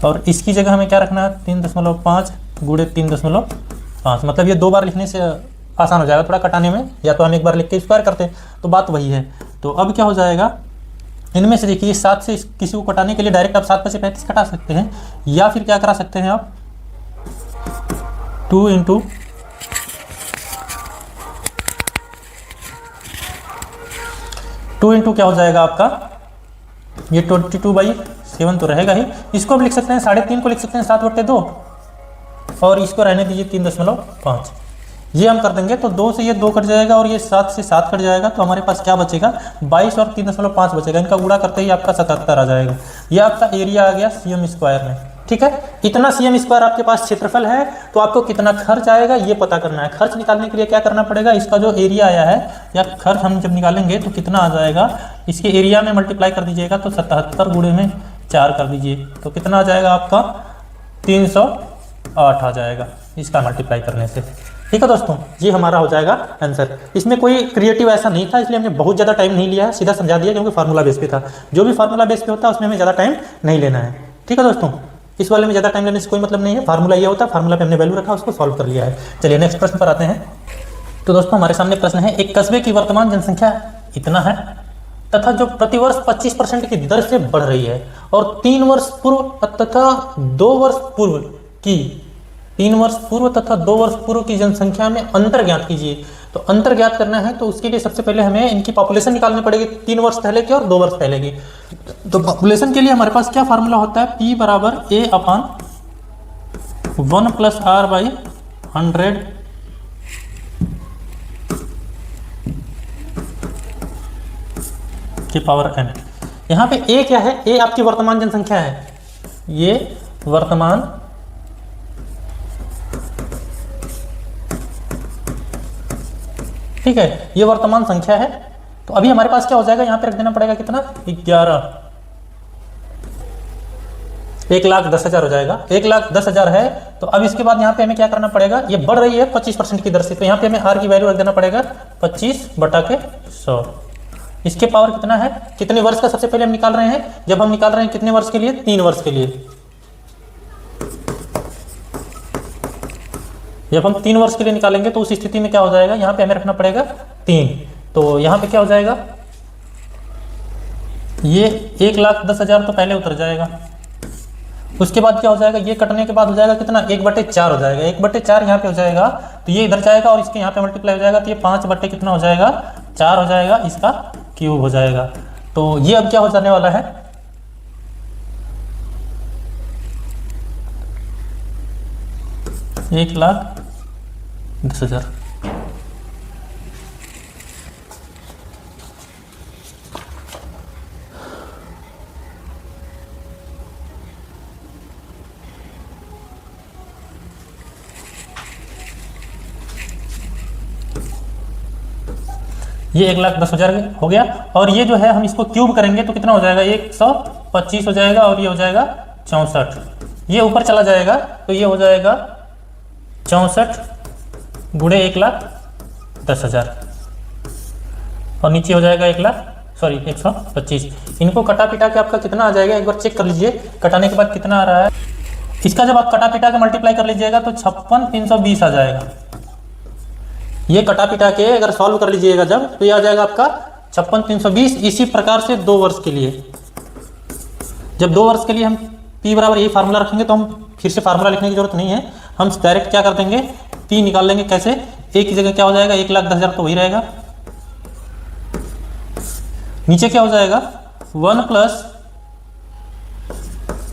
और इसकी जगह हमें क्या रखना है 3.5 गुणे 3.5, मतलब ये 2 बार लिखने से आसान हो जाएगा थोड़ा कटाने में, या तो हम एक बार लिख के स्क्वायर करते हैं, तो बात वही है। तो अब क्या हो जाएगा, इनमें से देखिए 7 से किसी को कटाने के लिए डायरेक्ट आप 7 में से 35 कटा सकते हैं, या फिर क्या करा सकते हैं आप 2 इंटू 2 क्या हो जाएगा आपका, ये 22/7 तो रहेगा ही, इसको अब लिख सकते हैं 3.5 को लिख सकते हैं 7/2, और इसको रहने दीजिए 3.5। ये हम कर देंगे तो 2 से ये 2 कट जाएगा और ये 7 से 7 कट जाएगा, तो हमारे पास क्या बचेगा 22 और 3.5 बचेगा। इनका गुणा करते ही आपका 77 आ जाएगा। ये आपका एरिया आ गया cm स्क्वायर में। ठीक है, इतना cm स्क्वायर आपके पास क्षेत्रफल है, तो आपको कितना खर्च आएगा ये पता करना है। खर्च निकालने के लिए क्या करना पड़ेगा, इसका जो एरिया आया है या खर्च हम जब निकालेंगे तो कितना आ जाएगा, इसके एरिया में मल्टीप्लाई कर दीजिएगा तो 77 गुणे में 4 कर दीजिए, तो कितना आ जाएगा आपका 308 आ जाएगा इसका मल्टीप्लाई करने से। ठीक है दोस्तों, ये हमारा हो जाएगा आंसर। इसमें कोई क्रिएटिव ऐसा नहीं था, इसलिए हमने बहुत ज़्यादा टाइम नहीं लिया है, सीधा समझा दिया क्योंकि फार्मूला बेस पे था। जो भी फार्मूला बेस पे होता है उसमें हमें ज़्यादा टाइम नहीं लेना है। ठीक है दोस्तों, इस वाले में ज़्यादा टाइम लेने से कोई मतलब नहीं है, फार्मूला ये होता है, फार्मूला पे हमने वैल्यू रखा, उसको सॉल्व कर लिया है। चलिए नेक्स्ट प्रश्न पर आते हैं। तो दोस्तों हमारे सामने प्रश्न है, एक कस्बे की वर्तमान जनसंख्या इतना है तथा जो प्रतिवर्ष 25% की दर से बढ़ रही है, और 3 वर्ष पूर्व तथा 2 वर्ष पूर्व की 3 वर्ष पूर्व तथा 2 वर्ष पूर्व की जनसंख्या में अंतर ज्ञात कीजिए। तो अंतर ज्ञात करना है तो उसके लिए सबसे पहले हमें इनकी पॉपुलेशन निकालनी पड़ेगी, 3 वर्ष पहले की और 2 वर्ष पहले की। तो पॉपुलेशन के लिए हमारे पास क्या फार्मूला होता है, P बराबर A/1 + R/100 की पावर n। यहाँ पे A क्या है, A आपकी वर्तमान जनसंख्या है, ये वर्तमान ठीक है, ये वर्तमान संख्या है। तो अभी हमारे पास क्या हो जाएगा, यहाँ पे रख देना पड़ेगा कितना 11, 1,10,000 हो जाएगा, 1,10,000 है। तो अब इसके बाद यहाँ पे हमें क्या करना पड़ेगा, ये बढ़ रही है 25% की दर से, तो यहाँ पे हमें R की वैल्यू रख देना पड़ेगा 25/100। इसके पावर कितना है, कितने वर्ष का सबसे पहले हम निकाल रहे हैं, जब हम निकाल रहे हैं कितने वर्ष के लिए, 3 वर्ष के लिए। जब हम 3 वर्ष के लिए निकालेंगे तो उस स्थिति में क्या हो जाएगा, यहाँ पे हमें रखना पड़ेगा 3, तो यहाँ पे क्या हो जाएगा, ये 1,10,000 तो पहले उतर जाएगा। उसके बाद क्या हो जाएगा, ये कटने के बाद हो जाएगा कितना, 1/4 हो जाएगा, 1/4 यहाँ पे हो जाएगा, तो ये इधर जाएगा और इसके यहाँ पे मल्टीप्लाई हो जाएगा, तो ये 5 कितना हो जाएगा 4 हो जाएगा, इसका क्यूब हो जाएगा। तो ये अब क्या हो जाने वाला है, एक 1,10,000। ये 1,10,000 हो गया। और ये जो है हम इसको क्यूब करेंगे तो कितना हो जाएगा, 125 हो जाएगा और ये हो जाएगा 64। ये ऊपर चला जाएगा तो ये हो जाएगा 64 गुणे 1,10,000 और नीचे हो जाएगा 125। इनको कटा पिटा के आपका कितना आ जाएगा, एक बार चेक कर लीजिए कटाने के बाद कितना आ रहा है। इसका जब आप कटा पिटा के मल्टीप्लाई कर लीजिएगा तो 56,320 आ जाएगा। ये कटा पिटा के अगर सॉल्व कर लीजिएगा जब, तो ये आ जाएगा आपका 56,320। इसी प्रकार से 2 वर्ष के लिए, जब 2 वर्ष के लिए हम P बराबर यही फार्मूला रखेंगे तो हम फिर से फार्मूला लिखने की जरूरत नहीं है, हम डायरेक्ट क्या कर देंगे, P निकाल लेंगे। कैसे, A की जगह क्या हो जाएगा, 1,10,000 तो वही रहेगा, नीचे क्या हो जाएगा 1 +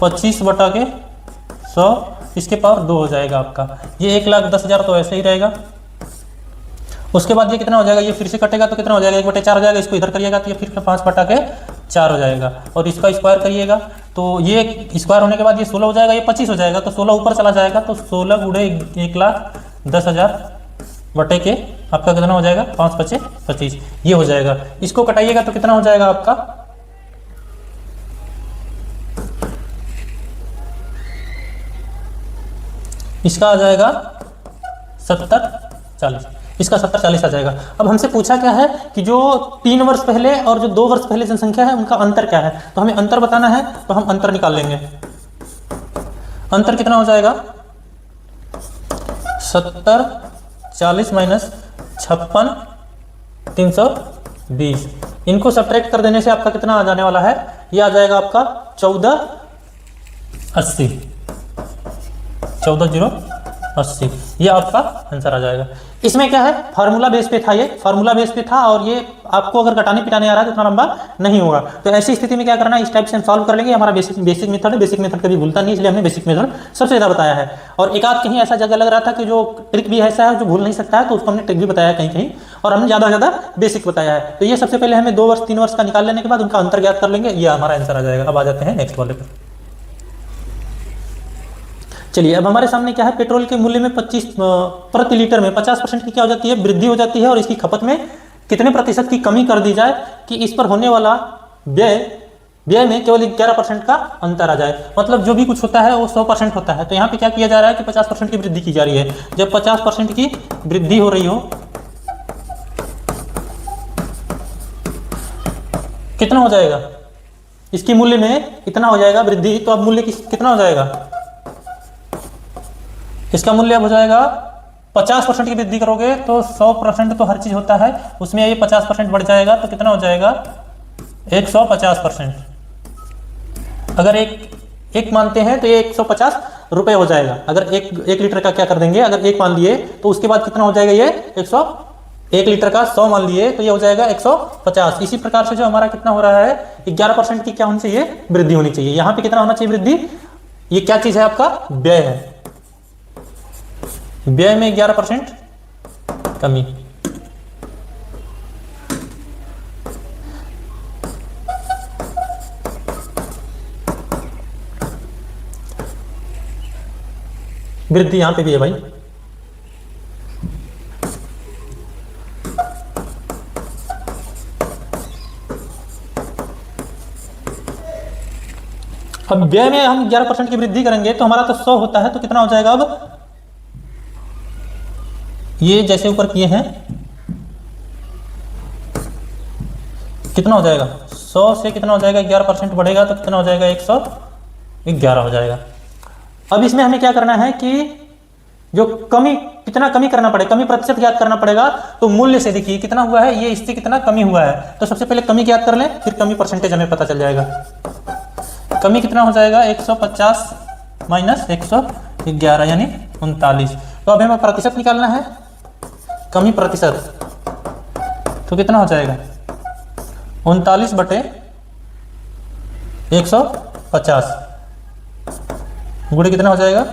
25/100 इसके पावर 2 हो जाएगा आपका। ये 1,10,000 तो ऐसे ही रहेगा। उसके बाद ये कितना हो जाएगा, ये फिर से कटेगा तो कितना हो जाएगा, 1/4 हो जाएगा। इसको इधर करिएगा तो ये फिर 5/4 हो जाएगा और इसका स्क्वायर करिएगा तो ये स्क्वायर होने के बाद ये 16 हो जाएगा, ये 25 हो जाएगा तो 16 ऊपर चला जाएगा तो 16 गुणे 1,10,000 बटे के आपका कितना हो जाएगा, 5×5 = 25। ये हो जाएगा। इसको कटाइएगा तो कितना हो जाएगा आपका, इसका आ जाएगा 70-40, इसका 70-40 आ जाएगा। अब हमसे पूछा क्या है कि जो 3 वर्ष पहले और जो 2 वर्ष पहले जनसंख्या है उनका अंतर क्या है, तो हमें अंतर बताना है तो हम अंतर निकाल लेंगे। अंतर कितना हो जाएगा, 70-40 - 56,320। इनको सब्ट्रैक्ट कर देने से आपका कितना आ जाने वाला है, ये आ जाएगा आपका 1480, 14,080। ये आपका आंसर आ जाएगा। इसमें क्या है, फार्मूला बेस पे था, ये फार्मूला बेस पे था और ये आपको अगर कटाने पिटाने आ रहा है तो इतना लंबा नहीं होगा। तो ऐसी स्थिति में क्या करना है, इस टाइप से हम सॉल्व कर लेंगे। हमारा बेसिक मेथड है, बेसिक मेथड कभी भूलता नहीं, इसलिए हमने बेसिक मेथड सबसे ज़्यादा बताया है। और एक आध कहीं ऐसा जगह लग रहा था कि जो ट्रिक भी ऐसा है जो भूल नहीं सकता है, तो उसको हमने ट्रिक भी बताया कहीं कहीं, और हमने ज़्यादा बेसिक बताया है। तो ये सबसे पहले हमें 2 वर्ष 3 वर्ष का निकाल लेने के बाद उनका अंतर ज्ञात कर लेंगे, ये हमारा आंसर आ जाएगा। अब आ जाते हैं नेक्स्ट वाले पर। चलिए, अब हमारे सामने क्या है, पेट्रोल के मूल्य में 25 प्रति लीटर में 50% की क्या हो जाती है, वृद्धि हो जाती है और इसकी खपत में कितने प्रतिशत की कमी कर दी जाए कि इस पर होने वाला व्यय में केवल 11% का अंतर आ जाए। मतलब जो भी कुछ होता है वो 100% होता है। तो यहाँ पे क्या किया जा रहा है कि 50% की वृद्धि की जा रही है। जब 50% की वृद्धि हो रही हो, कितना हो जाएगा, इसकी मूल्य में इतना हो जाएगा वृद्धि, तो अब मूल्य कितना हो जाएगा, इसका मूल्य अब हो जाएगा 50% की वृद्धि करोगे तो 100% तो हर चीज होता है, उसमें ये 50% बढ़ जाएगा तो कितना हो जाएगा, 150%। अगर एक मानते हैं तो ये 150 रुपए हो जाएगा। अगर एक लीटर का क्या कर देंगे, अगर 1 मान लिए तो उसके बाद कितना हो जाएगा, ये 1 लीटर का 100 मान लिए तो ये हो जाएगा 150। इसी प्रकार से जो हमारा कितना हो रहा है, 11% की क्या होनी चाहिए, वृद्धि होनी चाहिए। यहाँ पे कितना होना चाहिए वृद्धि, ये क्या चीज है, आपका व्यय है। व्यय में 11% कमी। वृद्धि यहां पे भी है भाई। अब व्यय में हम 11% की वृद्धि करेंगे तो हमारा तो 100 होता है, तो कितना हो जाएगा, अब ये जैसे ऊपर किए हैं कितना हो जाएगा, 100 से कितना हो जाएगा, 11% बढ़ेगा तो कितना हो जाएगा, 111 हो जाएगा। अब इसमें हमें क्या करना है कि जो कितना कमी करना पड़ेगा, कमी प्रतिशत ज्ञात करना पड़ेगा। तो मूल्य से देखिए कितना हुआ है, ये इससे कितना कमी हुआ है, तो सबसे पहले कमी ज्ञात कर लें, फिर कमी परसेंटेज हमें पता चल जाएगा। कमी कितना हो जाएगा, 150 - 111 यानी 39। तो अब हमें प्रतिशत निकालना है, कमी प्रतिशत, तो कितना हो जाएगा, 39/150 गुणे कितना हो जाएगा,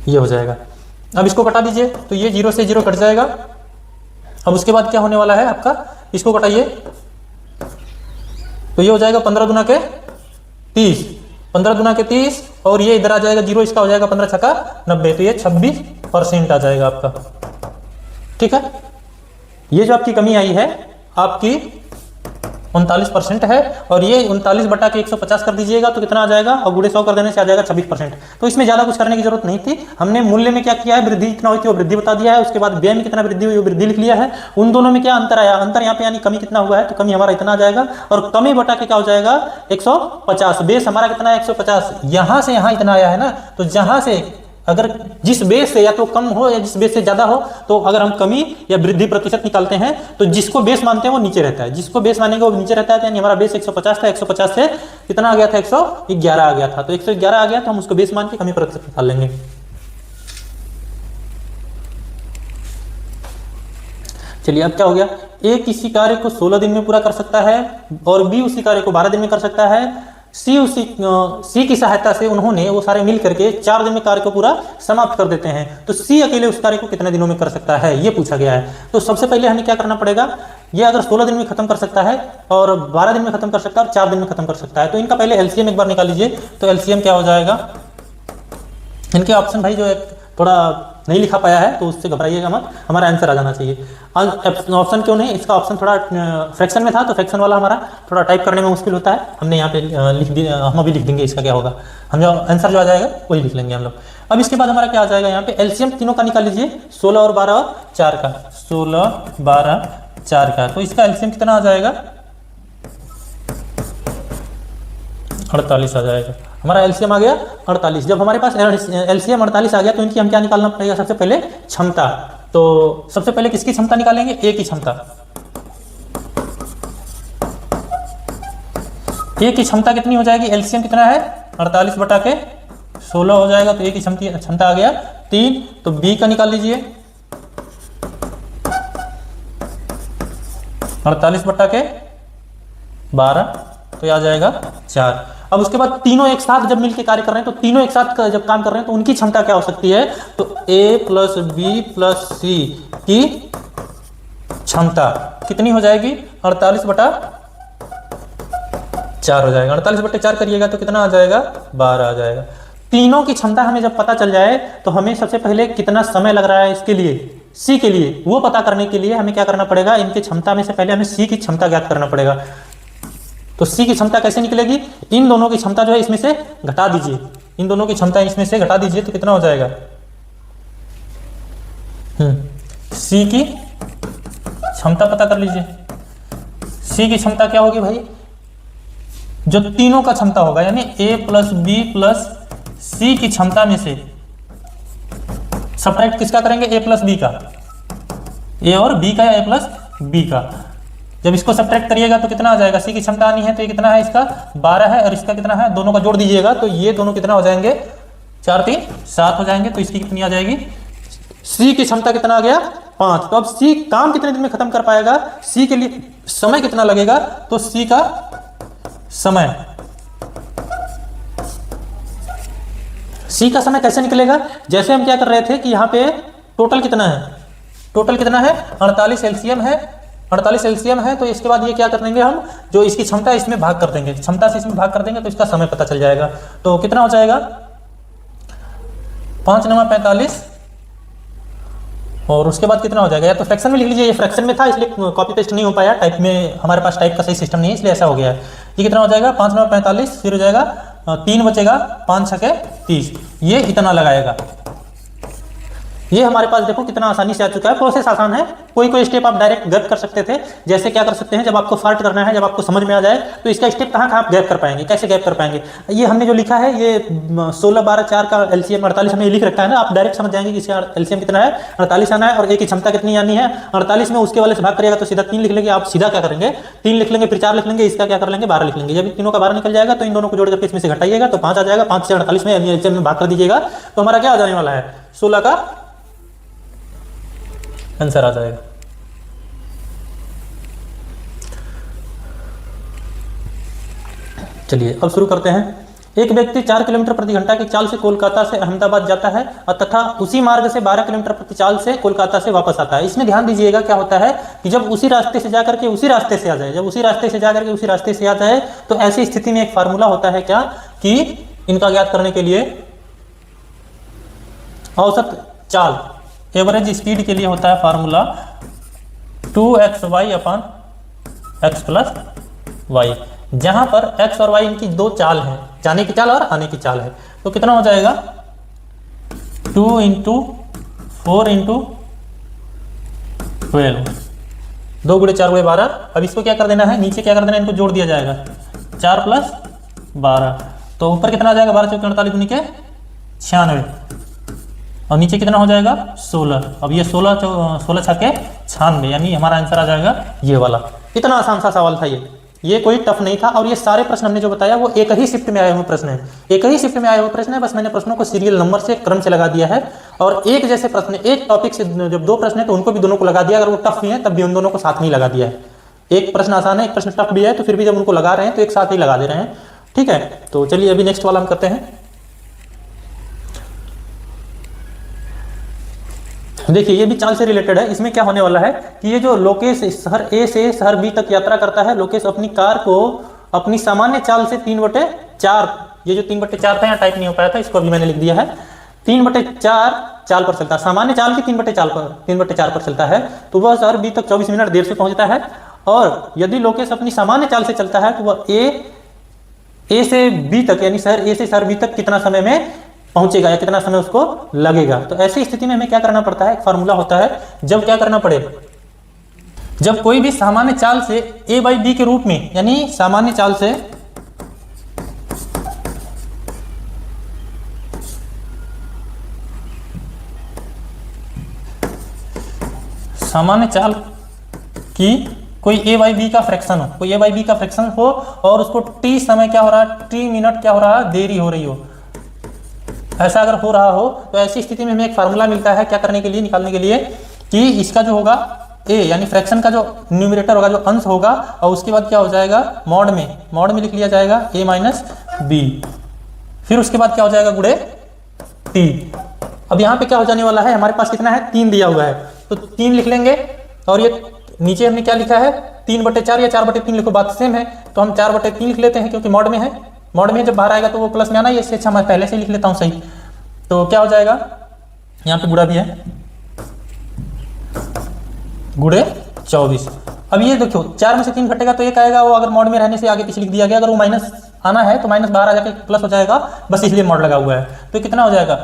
ये हो जाएगा। अब इसको कटा दीजिए तो ये 0 से 0 कट जाएगा। अब उसके बाद क्या होने वाला है आपका, इसको कटाइए तो ये हो जाएगा 15 × 30, 15 दूना के 30, और ये इधर आ जाएगा 0, इसका हो जाएगा 15 छक्का 90, तो ये 26% आ जाएगा आपका। ठीक है, ये जो आपकी कमी आई है आपकी 39% है, और ये 39 बटा के 150 कर दीजिएगा तो कितना आ जाएगा, और गुणे 100 कर देने से आ जाएगा 26%। तो इसमें ज़्यादा कुछ करने की जरूरत नहीं थी, हमने मूल्य में क्या किया है, वृद्धि कितना हुई थी वो वृद्धि बता दिया है, उसके बाद व्यय में कितना वृद्धि हुई वो वृद्धि लिख लिया है। उन दोनों में क्या अंतर आया, अंतर यहाँ पे यानी कमी कितना हुआ है, तो कमी हमारा इतना आ जाएगा, और कमी बटा के क्या हो जाएगा 150, बेस हमारा कितना है 150, यहाँ से यहाँ इतना आया है ना, तो जहाँ से अगर जिस बेस से या तो कम हो या जिस बेस से ज्यादा हो, तो अगर हम कमी या वृद्धि प्रतिशत निकालते हैं तो जिसको बेस मानते हैं वो नीचे रहता है, जिसको बेस मानेंगे वो नीचे रहता है। यानी हमारा बेस 150 था, 150 से कितना आ गया था 111 आ गया था, तो 111 आ गया तो हम उसको बेस मान के कमी प्रतिशत निकाल लेंगे। चलिए अब क्या हो गया, ए किसी कार्य को 16 दिन में पूरा कर सकता है और बी उसी कार्य को 12 दिन में कर सकता है। सी की सहायता से उन्होंने वो सारे मिल करके 4 दिन में कार्य को पूरा समाप्त कर देते हैं, तो सी अकेले उस कार्य को कितने दिनों में कर सकता है ये पूछा गया है। तो सबसे पहले हमें क्या करना पड़ेगा, ये अगर 16 दिन में खत्म कर सकता है और 12 दिन में खत्म कर सकता है और 4 दिन में खत्म कर सकता है, तो इनका पहले एलसीएम एक बार निकाल लीजिए। तो एलसीएम क्या हो जाएगा, इनके ऑप्शन भाई जो है थोड़ा नहीं लिखा पाया है तो उससे घबराइएगा मत, हमारा आंसर आ जाना चाहिए। ऑप्शन क्यों नहीं, इसका ऑप्शन थोड़ा फ्रैक्शन में था, तो फ्रैक्शन वाला हमारा थोड़ा टाइप करने में मुश्किल होता है, हमने यहाँ पे लिख दिया, हम अभी लिख देंगे इसका क्या होगा, हम जो आंसर जो आ जाएगा वही लिख लेंगे हम लोग। अब इसके बाद हमारा क्या आ जाएगा, यहाँ पे एलसीएम तीनों का निकाल लीजिए, 16 और 12 और 4 का, 16 12 4 का, तो इसका एलसीएम कितना आ जाएगा 48 आ जाएगा। हमारा एलसीएम आ गया 48। जब हमारे पास एलसीएम 48 आ गया तो इनकी हम क्या निकालना पड़ेगा, सबसे पहले क्षमता। तो सबसे पहले किसकी क्षमता निकालेंगे, ए की क्षमता। ए की क्षमता कितनी हो जाएगी, एलसीएम कितना है 48 बटा के 16 हो जाएगा, तो ए की क्षमता आ गया 3। तो बी का निकाल लीजिए 48 बटा के 12, तो ये आ जाएगा 4। अब उसके बाद तीनों एक साथ जब मिलकर कार्य कर रहे हैं, तो तीनों एक साथ जब काम कर रहे हैं तो उनकी क्षमता क्या हो सकती है, तो ए प्लस बी प्लस सी की क्षमता कितनी हो जाएगी 48 बटा 4 हो जाएगा। 48 बटे 4 करिएगा तो कितना आ जाएगा 12 आ जाएगा। तीनों की क्षमता हमें जब पता चल जाए तो हमें सबसे पहले कितना समय लग रहा है इसके लिए, सी के लिए, वो पता करने के लिए हमें क्या करना पड़ेगा, इनकी क्षमता में से पहले हमें सी की क्षमता ज्ञात करना पड़ेगा। तो सी की क्षमता कैसे निकलेगी, इन दोनों की क्षमता जो है इसमें से घटा दीजिए, इन दोनों की क्षमता इसमें से घटा दीजिए तो कितना हो जाएगा, सी की क्षमता पता कर लीजिए। सी की क्षमता क्या होगी भाई, जो तीनों का क्षमता होगा, यानी ए प्लस बी प्लस सी की क्षमता में से सब्ट्रैक्ट किसका करेंगे, ए प्लस बी का, ए और बी का या ए प्लस बी का। जब इसको सब्ट्रैक्ट करिएगा तो कितना आ जाएगा, सी की क्षमता आनी है तो ये कितना है, इसका 12 है और इसका कितना है, दोनों का जोड़ दीजिएगा तो ये दोनों कितना हो जाएंगे, 4 3 7 हो जाएंगे। तो इसकी कितनी आ जाएगी, सी की क्षमता कितना आ गया 5। तो अब सी काम कितने दिन में खत्म कर पाएगा, सी के लिए समय कितना लगेगा, तो सी का समय, सी का समय कैसे निकलेगा, जैसे हम क्या कर रहे थे कि यहाँ पे टोटल कितना है, टोटल कितना है 48 एलसीएम है, 48 एलसीएम है। तो इसके बाद ये क्या कर देंगे हम, जो इसकी क्षमता है इसमें भाग कर देंगे, क्षमता से इसमें भाग कर देंगे तो इसका समय पता चल जाएगा। तो कितना हो जाएगा 5 9 45, और उसके बाद कितना हो जाएगा, या तो फ्रैक्शन में लिख लीजिए, ये फ्रैक्शन में था इसलिए कॉपी पेस्ट नहीं हो पाया, टाइप में हमारे पास टाइप का सही सिस्टम नहीं है इसलिए ऐसा हो गया है। ये कितना हो जाएगा 5 9 45, फिर हो जाएगा 3 बचेगा, 5 6 30, ये इतना लगाएगा। ये हमारे पास देखो कितना आसानी से आ चुका है, प्रोसेस आसान है, कोई कोई स्टेप आप डायरेक्ट गैप कर सकते थे। जैसे क्या कर सकते हैं, जब आपको फाल्ट करना है, जब आपको समझ में आ जाए तो इसका स्टेप कहाँ आप गैप कर पाएंगे, कैसे गैप कर पाएंगे। ये हमने जो लिखा है ये 16 12 4 का एलसीएम 48 हमने लिख रखा है ना, आप डायरेक्ट समझ जाएंगे कि इसका एलसीएम कितना है 48 आना है और ए की क्षमता कितनी आनी है 48 में, उसके वाले से भाग करिएगा तो सीधा 3 लिख लेंगे। आप सीधा क्या करेंगे 3 लिख लेंगे, फिर 4 लिख लेंगे, इसका क्या कर लेंगे 12 लिख लेंगे। जब तीनों का 12 निकल जाएगा तो इन दोनों को जोड़ करके इसमें से घटाइएगा तो 5 आ जाएगा, 5 से 48 में एलसीएम में भाग कर दीजिएगा तो हमारा क्या आ जाने वाला है 16 का आंसर आ जाएगा। चलिए अब शुरू करते हैं। एक व्यक्ति 4 किलोमीटर प्रति घंटा की चाल से कोलकाता से अहमदाबाद जाता है और तथा उसी मार्ग से 12 किलोमीटर प्रति चाल से कोलकाता से वापस आता है। इसमें ध्यान दीजिएगा क्या होता है कि जब उसी रास्ते से जाकर के उसी रास्ते से आ जाए, जब उसी रास्ते से जाकर के उसी रास्ते से आ जाए, तो ऐसी स्थिति में एक फार्मूला होता है क्या कि इनका ज्ञात करने के लिए औसत चाल, एवरेज स्पीड के लिए होता है फार्मूला 2xy अपन x प्लस वाई, जहां पर x और y इनकी दो चाल हैं, जाने की चाल और आने की चाल है। तो कितना हो जाएगा 2 × 4 × 12, 2 × 4 × 12। अब इसको क्या कर देना है, नीचे क्या कर देना है, इनको जोड़ दिया जाएगा 4 + 12, तो ऊपर कितना आ जाएगा 12 × 4 = 48 × 96 और नीचे कितना हो जाएगा 16। अब ये 16 × 96, यानी हमारा आंसर आ जाएगा ये वाला। इतना आसान सा सवाल था ये कोई टफ नहीं था। और ये सारे प्रश्न हमने जो बताया वो एक ही शिफ्ट में आए हुए प्रश्न है, एक ही शिफ्ट में आए हुए प्रश्न है, बस मैंने प्रश्नों को सीरियल नंबर से क्रम से लगा दिया है। और एक जैसे प्रश्न, एक टॉपिक से जब दो प्रश्न है तो उनको भी दोनों को लगा दिया, अगर वो टफ भी है तब भी उन दोनों को साथ में ही लगा दिया है। एक प्रश्न आसान है, एक प्रश्न टफ भी है, तो फिर भी जब उनको लगा रहे हैं तो एक साथ ही लगा दे रहे हैं। ठीक है, तो चलिए अभी नेक्स्ट वाला हम करते हैं। देखिए ये भी चाल से रिलेटेड है। इसमें क्या होने वाला है कि ये जो लोकेश शहर ए से शहर बी तक यात्रा करता है, लोकेश अपनी कार को अपनी सामान्य चाल से 3/4, ये जो 3/4 था यहाँ टाइप नहीं हो पाया था, इसको अभी मैंने लिख दिया है, 3/4 चाल पर चलता है, सामान्य चाल की 3/4 पर चलता है, तो वह शहर बी तक 24 मिनट देर से पहुंचता है। और यदि लोकेश अपनी सामान्य चाल से चलता है तो वह ए से बी तक, यानी शहर ए से शहर बी तक कितना समय में पहुंचेगा या कितना समय उसको लगेगा। तो ऐसी स्थिति में हमें क्या करना पड़ता है, एक फार्मूला होता है, जब क्या करना पड़े, जब कोई भी सामान्य चाल से a/b के रूप में, यानी सामान्य चाल से की कोई a/b का फ्रैक्शन हो, कोई a/b का फ्रैक्शन हो और उसको t समय क्या हो रहा है, t मिनट क्या हो रहा है, देरी हो रही हो, ऐसा अगर हो रहा हो तो ऐसी स्थिति में हमें एक फार्मूला मिलता है क्या करने के लिए, निकालने के लिए, कि इसका जो होगा a यानी फ्रैक्शन का जो न्यूमरेटर होगा, जो अंश होगा, और उसके बाद क्या हो जाएगा मॉड में लिख लिया जाएगा a - b, फिर उसके बाद क्या हो जाएगा गुणे t। अब यहाँ पे क्या हो जाने वाला है, हमारे पास कितना है 3 दिया हुआ है, तो 3 लिख लेंगे। और ये नीचे हमने क्या लिखा है 3/4 या 4/3 लिखो, बात सेम है, तो हम 4/3 लिख लेते हैं क्योंकि मॉड में है, मॉड में जब बाहर आएगा तो वो प्लस में आना, इससे अच्छा मैं पहले से लिख लेता हूं सही। तो क्या हो जाएगा, यहाँ पे गुणा भी है, गुणे 24। अब ये देखो 4 में से 3 घटेगा तो 1 आएगा, वो अगर मॉड में रहने से आगे पीछे लिख दिया गया, अगर वो माइनस आना है तो माइनस बाहर आ जाकर प्लस हो जाएगा, बस इसलिए मॉड लगा हुआ है। तो कितना हो जाएगा,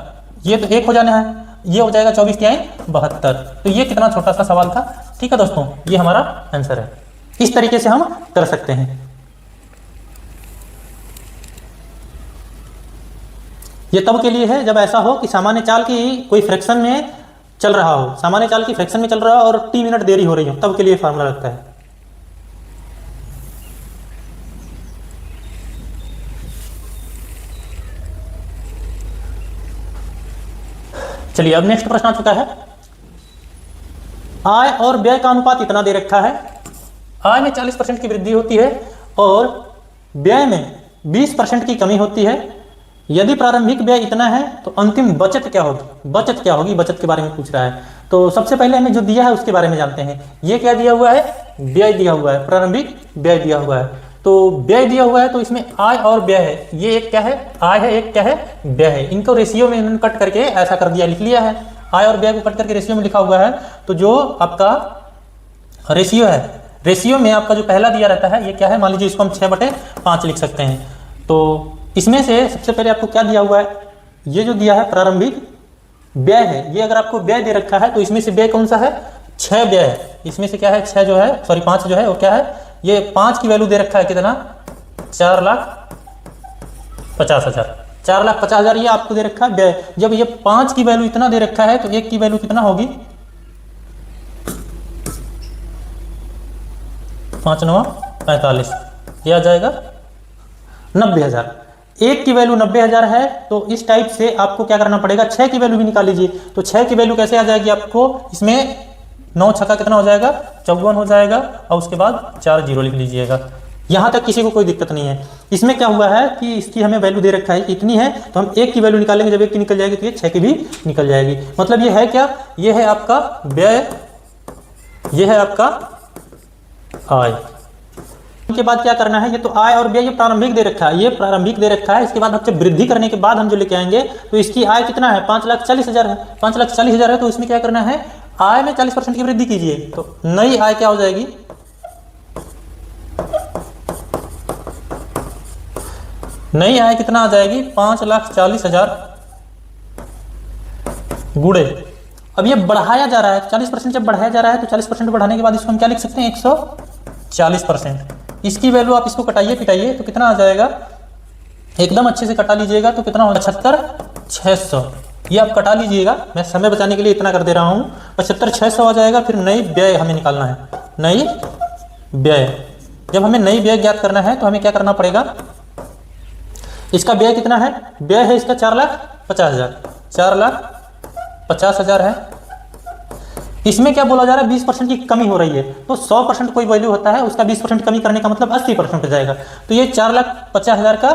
ये तो 1 हो जाना है, ये हो जाएगा 24 क्या है 72। तो ये कितना छोटा सा सवाल था। ठीक है दोस्तों, ये हमारा आंसर है। इस तरीके से हम कर सकते हैं। ये तब के लिए है जब ऐसा हो कि सामान्य चाल की कोई फ्रैक्शन में चल रहा हो, सामान्य चाल की फ्रैक्शन में चल रहा हो और t मिनट देरी हो रही हो, तब के लिए फार्मूला लगता है। चलिए अब नेक्स्ट प्रश्न आ चुका है। आय और व्यय का अनुपात इतना दे रखा है, आय में 40% की वृद्धि होती है और व्यय में 20% की कमी होती है। यदि प्रारंभिक व्यय इतना है तो अंतिम बचत क्या होगी, बचत क्या होगी, बचत के बारे में पूछ रहा है। तो सबसे पहले हमें जो दिया है उसके बारे में जानते हैं। ये क्या दिया हुआ है, व्यय दिया हुआ है, प्रारंभिक व्यय दिया हुआ है। तो व्यय दिया हुआ है तो इसमें आय और व्यय है, ये एक क्या है आय है, एक क्या है व्यय है। इनको रेशियो में इन्होंने कट करके ऐसा कर दिया, लिख लिया है, आय और व्यय को कट करके रेशियो में लिखा हुआ है। तो जो आपका रेशियो है, रेशियो में आपका जो पहला दिया रहता है ये क्या है, मान लीजिए इसको हम 6/5 लिख सकते हैं। तो इसमें से सबसे पहले आपको क्या दिया हुआ है, ये जो दिया है प्रारंभिक व्यय है, ये अगर आपको व्यय दे रखा है तो इसमें से व्यय कौन सा है, 6 व्यय है। इसमें से क्या है 6 जो है, सॉरी 5 जो है वो क्या है, ये 5 की वैल्यू दे रखा है कितना, 4,50,000, 4,50,000 ये आपको दे रखा है व्यय। जब ये 5 की वैल्यू इतना दे रखा है तो 1 की वैल्यू कितना होगी, 5 9 45, ये आ जाएगा 90,000। 1 की वैल्यू 90,000 है तो इस टाइप से आपको क्या करना पड़ेगा, 6 की वैल्यू भी निकाल लीजिए। तो 6 की वैल्यू कैसे आ जाएगी आपको, इसमें 9 छक्का कितना हो जाएगा, 54 हो जाएगा और उसके बाद 4 जीरो लिख लीजिएगा। यहाँ तक किसी को कोई दिक्कत नहीं है। इसमें क्या हुआ है कि इसकी हमें वैल्यू दे रखा है इतनी है, तो हम 1 की वैल्यू निकालेंगे, जब 1 की निकल जाएगी तो ये 6 की भी निकल जाएगी। मतलब ये है क्या, ये है आपका व्यय, ये है आपका आय। के बाद क्या करना है, ये तो आय और व्यय ये प्रारंभिक दे रखा है, ये प्रारंभिक दे रखा है। इसके बाद जब वृद्धि करने के बाद हम जो लेके आएंगे तो इसकी आय कितना है, 5,40,000 है, 5,40,000 है। तो इसमें क्या करना है, आय में 40% की वृद्धि कीजिए, तो नई आय क्या हो जाएगी, नई आय कितना आ जाएगी, 5,40,000 गुणे, अब ये बढ़ाया जा रहा है 40%, जब बढ़ाया जा रहा है तो 40% बढ़ाने के बाद इसको हम क्या लिख सकते हैं, 140%। इसकी वैल्यू आप इसको कटाइए पिटाइए तो कितना आ जाएगा, एकदम अच्छे से कटा लीजिएगा तो कितना होगा, 75,600। ये आप कटा लीजिएगा, मैं समय बचाने के लिए इतना कर दे रहा हूँ, 75,600 आ जाएगा। फिर नई व्यय हमें निकालना है, नई व्यय। जब हमें नई व्यय ज्ञात करना है तो हमें क्या करना पड़ेगा, इसका व्यय कितना है, व्यय है इसका 4,50,000, 4,50,000 है। इसमें क्या बोला जा रहा है, 20% की कमी हो रही है, तो 100% कोई वैल्यू होता है, उसका 20% कमी करने का मतलब 80% हो जाएगा। तो ये 4,50,000 का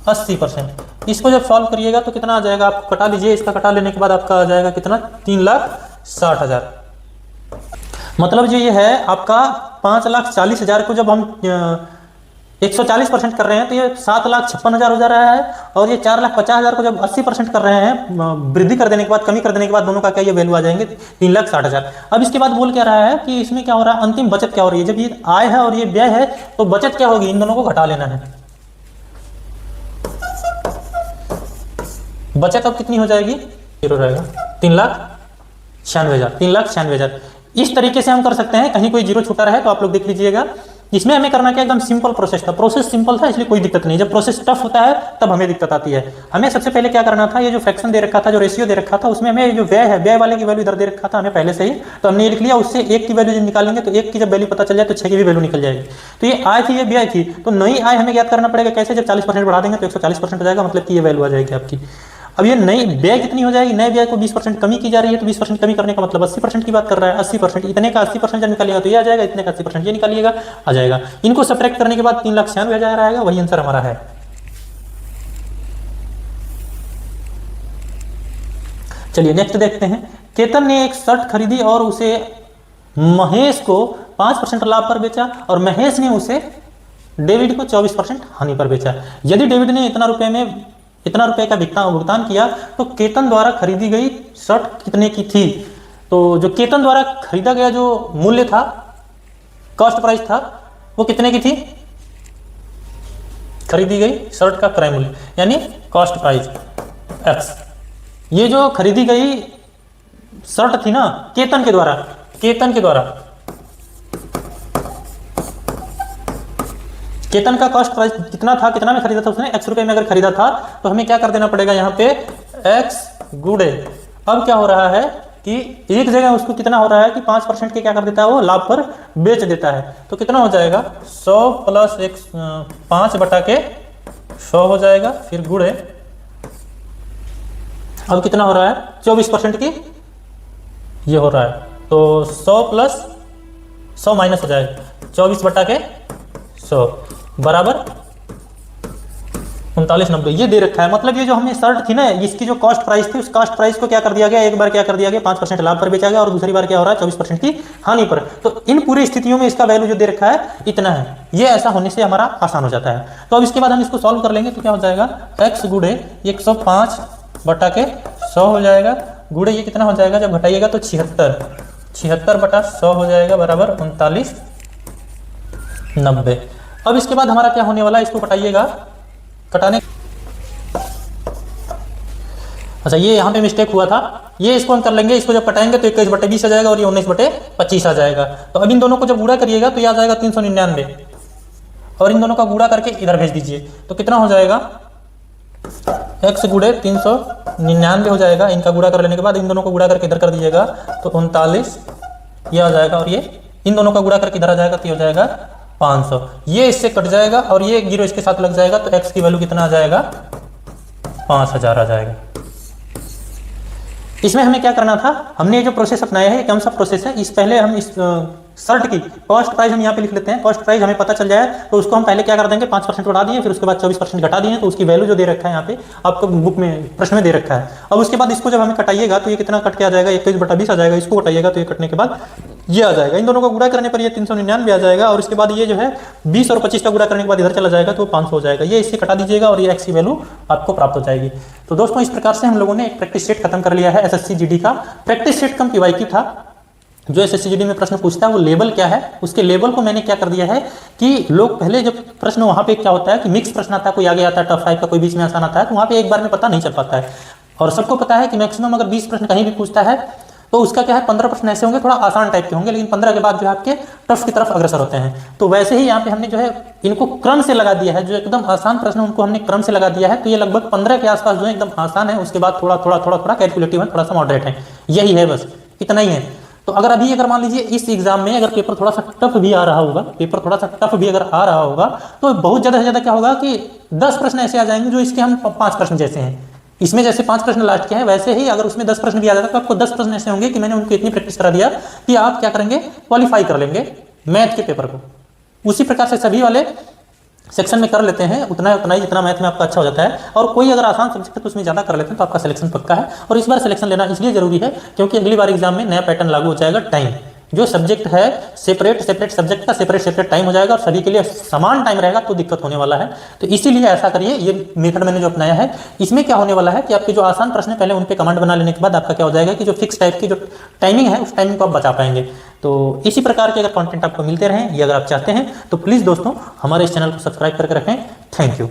80%। इसको जब सॉल्व करिएगा तो कितना आ जाएगा, आप कटा लीजिए, इसका कटा लेने के बाद आपका आ जाएगा कितना, 3,60,000। मतलब जो ये है आपका 5,40,000 को जब हम 140% कर रहे हैं तो ये 7,56,000 हो जा रहा है, और ये 4,50,000 को जब 80% कर रहे हैं, वृद्धि कर देने के बाद, कमी कर देने के बाद, दोनों का क्या ये वैल्यू आ जाएंगे, 3,60,000। अब इसके बाद बोल क्या रहा है कि इसमें क्या हो रहा है, अंतिम बचत क्या हो रही है। जब ये आय है और ये व्यय है तो बचत क्या होगी, इन दोनों को घटा लेना है। बचत अब कितनी हो जाएगी, 0 रहेगा, 3,96,000, 3,96,000। इस तरीके से हम कर सकते हैं, कहीं कोई जीरो छूटा रहे तो आप लोग देख लीजिएगा। इसमें हमें करना क्या, एकदम सिंपल प्रोसेस था, प्रोसेस सिंपल था इसलिए कोई दिक्कत नहीं। जब प्रोसेस टफ होता है तब हमें दिक्कत आती है। हमें सबसे पहले क्या करना था, ये जो फ्रैक्शन दे रखा था, जो रेशियो दे रखा था, उसमें हमें जो व्यय है, व्यय वाले की वैल्यू इधर दे रखा था हमें पहले से ही, तो हमने ये लिख लिया। उससे 1 की वैल्यू जब निकालेंगे तो 1 की जब वैल्यू पता चल जाए तो 6 की भी वैल्यू निकल जाएगी। तो ये आय थी, ये व्यय थी, तो नई आय हमें याद करना पड़ेगा कैसे, जब 40% बढ़ा देंगे तो 140% हो जाएगा, मतलब कि ये वैल्यू आ जाएगी आपकी। अब ये नई व्यय कितनी हो जाएगी, नए व्यय को 20% कमी की जा रही है, तो 20% कमी करने का मतलब 80% की बात कर रहा है। 80%, इतने का 80% जब निकालिएगा तो ये आ जाएगा, इतने का 80% ये निकालिएगा, आ जाएगा। इनको सब्ट्रैक्ट करने के बाद 3,96,000 आएगा, वही आंसर हमारा है। चलिए नेक्स्ट देखते हैं। केतन ने एक शर्ट खरीदी और उसे महेश को 5% लाभ पर बेचा, और महेश ने उसे डेविड को 24% हानि पर बेचा। यदि डेविड ने इतना रुपए का भुगतान किया तो केतन द्वारा खरीदी गई शर्ट कितने की थी। तो जो केतन द्वारा खरीदा गया जो मूल्य था, कॉस्ट प्राइस था, वो कितने की थी, खरीदी गई शर्ट का क्रय मूल्य यानी कॉस्ट प्राइस x। ये जो खरीदी गई शर्ट थी ना केतन के द्वारा, केतन का कॉस्ट प्राइस कितना था, कितना में खरीदा था उसने, x रुपए में अगर खरीदा था तो हमें क्या कर देना पड़ेगा यहाँ पे, x गुणे। अब क्या हो रहा है कि एक जगह उसको कितना हो रहा है कि 5% के क्या कर देता है, वो लाभ पर बेच देता है। तो कितना हो जाएगा, 100 प्लस 5 बटा के 100 हो जाएगा, फिर गुणे। अब कितना हो रहा है, 24% की ये हो रहा है, तो 100 प्लस 100 माइनस हो जाएगा, 24 बटा के 100 बराबर 39,90। ये दे रखा है। मतलब ये जो हमें शर्ट थी ना, इसकी जो कॉस्ट प्राइस थी, उस कॉस्ट प्राइस को क्या कर दिया गया, एक बार क्या कर दिया गया 5% लाभ पर बेचा गया, और दूसरी बार क्या हो रहा है 24% की हानि पर। तो इन पूरी स्थितियों में इसका वैल्यू जो दे रखा है इतना है। ये ऐसा होने से हमारा आसान हो जाता है। तो अब इसके बाद हम इसको सॉल्व कर लेंगे तो क्या हो जाएगा, x गुणे 105 बटा के 100 हो जाएगा, गुणे ये कितना हो जाएगा, जब घटाइएगा तो 76 बटा 100 हो जाएगा, बराबर 39,90। अब इसके बाद हमारा क्या होने वाला है, इसको घटाइएगा, कटाने, अच्छा ये यहाँ पे मिस्टेक हुआ था, ये इसको हम कर लेंगे। इसको जब कटाएंगे तो 21/20 आ जाएगा और ये 19/25 आ जाएगा। तो अब इन दोनों को जब गुणा करिएगा तो ये आ जाएगा 399, और इन दोनों का गुणा करके इधर भेज दीजिए तो कितना हो जाएगा, x गुणे 399 हो जाएगा। इनका गुणा कर लेने के बाद इन दोनों को गुणा करके इधर कर दीजिएगा तो 39 ये आ जाएगा, और ये इन दोनों का गुणा करके इधर आ जाएगा तो ये हो जाएगा 500। ये इससे कट जाएगा और ये 0 इसके साथ लग जाएगा, तो x की वैल्यू कितना आ जाएगा, 5,000 आ जाएगा। इसमें हमें क्या करना था, हमने ये जो प्रोसेस अपनाया है कौन सा प्रोसेस है, इस पहले हम इस शर्ट की कॉस्ट प्राइस हम यहाँ पे लिख लेते हैं। कॉस्ट प्राइस हमें पता चल जाए तो उसको हम पहले क्या कर देंगे, 5% बढ़ा दिए, फिर उसके बाद 24% घटा दिए, तो उसकी वैल्यू जो दे रखा है यहाँ पे आपको बुक में प्रश्न में दे रखा है। अब उसके बाद इसको जब हमें कटाइएगा तो ये कितना कट के आ जाएगा, 21/20 आ जाएगा। इसको कटाइएगा तो ये कटने के बाद ये आ जाएगा। इन दोनों को गुणा करने पर ये 399 आ जाएगा, और इसके बाद ये जो है 20 और 25 का गुणा करने के बाद इधर चला जाएगा तो 500 हो जाएगा। ये इससे कटा दीजिएगा और ये एक्स की वैल्यू आपको प्राप्त हो जाएगी। तो दोस्तों इस प्रकार से हम लोगों ने एक प्रैक्टिस सेट खत्म कर लिया है एसएससी जीडी का। प्रैक्टिस सेट कम पीवाईक्यू था। जो एसएससी जीडी में प्रश्न पूछता है वो लेवल क्या है, उसके लेवल को मैंने क्या कर दिया है कि लोग पहले जब प्रश्न वहां पे क्या होता है कि मिक्स प्रश्न आता है, कोई आगे आता है टफ 5 का, कोई बीच में आसान आता है, तो वहां पे एक बार में पता नहीं चल पाता है। और सबको पता है कि मैक्सिमम अगर 20 प्रश्न कहीं भी पूछता है तो उसका क्या है 15 प्रश्न ऐसे होंगे थोड़ा आसान टाइप के होंगे, लेकिन 15 के बाद जो है आपके टफ की तरफ अग्रसर होते हैं। तो वैसे ही यहाँ पे हमने जो है इनको क्रम से लगा दिया है, जो एकदम आसान प्रश्न उनको हमने क्रम से लगा दिया है। तो ये लगभग 15 के आसपास जो है एकदम आसान है, उसके बाद थोड़ा थोड़ा थोड़ा थोड़ा कैलकुलेटिव है, थोड़ा सा मॉडरेट है, यही है, बस इतना ही है। तो अगर अभी अगर मान लीजिए इस एग्जाम में अगर पेपर थोड़ा सा टफ भी आ रहा होगा, पेपर थोड़ा सा टफ भी अगर आ रहा होगा, तो बहुत ज़्यादा से ज़्यादा क्या होगा कि 10 प्रश्न ऐसे आ जाएंगे जो इसके हम 5 प्रश्न जैसे हैं। इसमें जैसे 5 प्रश्न लास्ट के हैं, वैसे ही अगर उसमें 10 प्रश्न भी आ जाता तो आपको 10 प्रश्न ऐसे होंगे कि मैंने उनको इतनी प्रैक्टिस करा दिया कि आप क्या करेंगे, क्वालिफाई कर लेंगे मैथ के पेपर को। उसी प्रकार से सभी वाले सेक्शन में कर लेते हैं उतना ही जितना मैथ में आपका अच्छा हो जाता है। और कोई अगर आसान सब्जेक्ट है तो उसमें ज़्यादा कर लेते हैं तो आपका सिलेक्शन पक्का है। और इस बार सिलेक्शन लेना इसलिए जरूरी है क्योंकि अगली बार एग्जाम में नया पैटर्न लागू हो जाएगा। टाइम जो सब्जेक्ट है सेपरेट सब्जेक्ट का सेपरेट टाइम हो जाएगा और सभी के लिए समान टाइम रहेगा, तो दिक्कत होने वाला है। तो इसीलिए ऐसा करिए, ये मेथड मैंने जो अपनाया है इसमें क्या होने वाला है कि आपके जो आसान प्रश्न है पहले उन पे कमांड बना लेने के बाद आपका क्या हो जाएगा कि जो फिक्स टाइप की जो टाइमिंग है उस टाइमिंग को आप बचा पाएंगे। तो इसी प्रकार के अगर कंटेंट आपको मिलते रहें, ये अगर आप चाहते हैं तो प्लीज़ दोस्तों हमारे इस चैनल को सब्सक्राइब करके रखें। Thank you.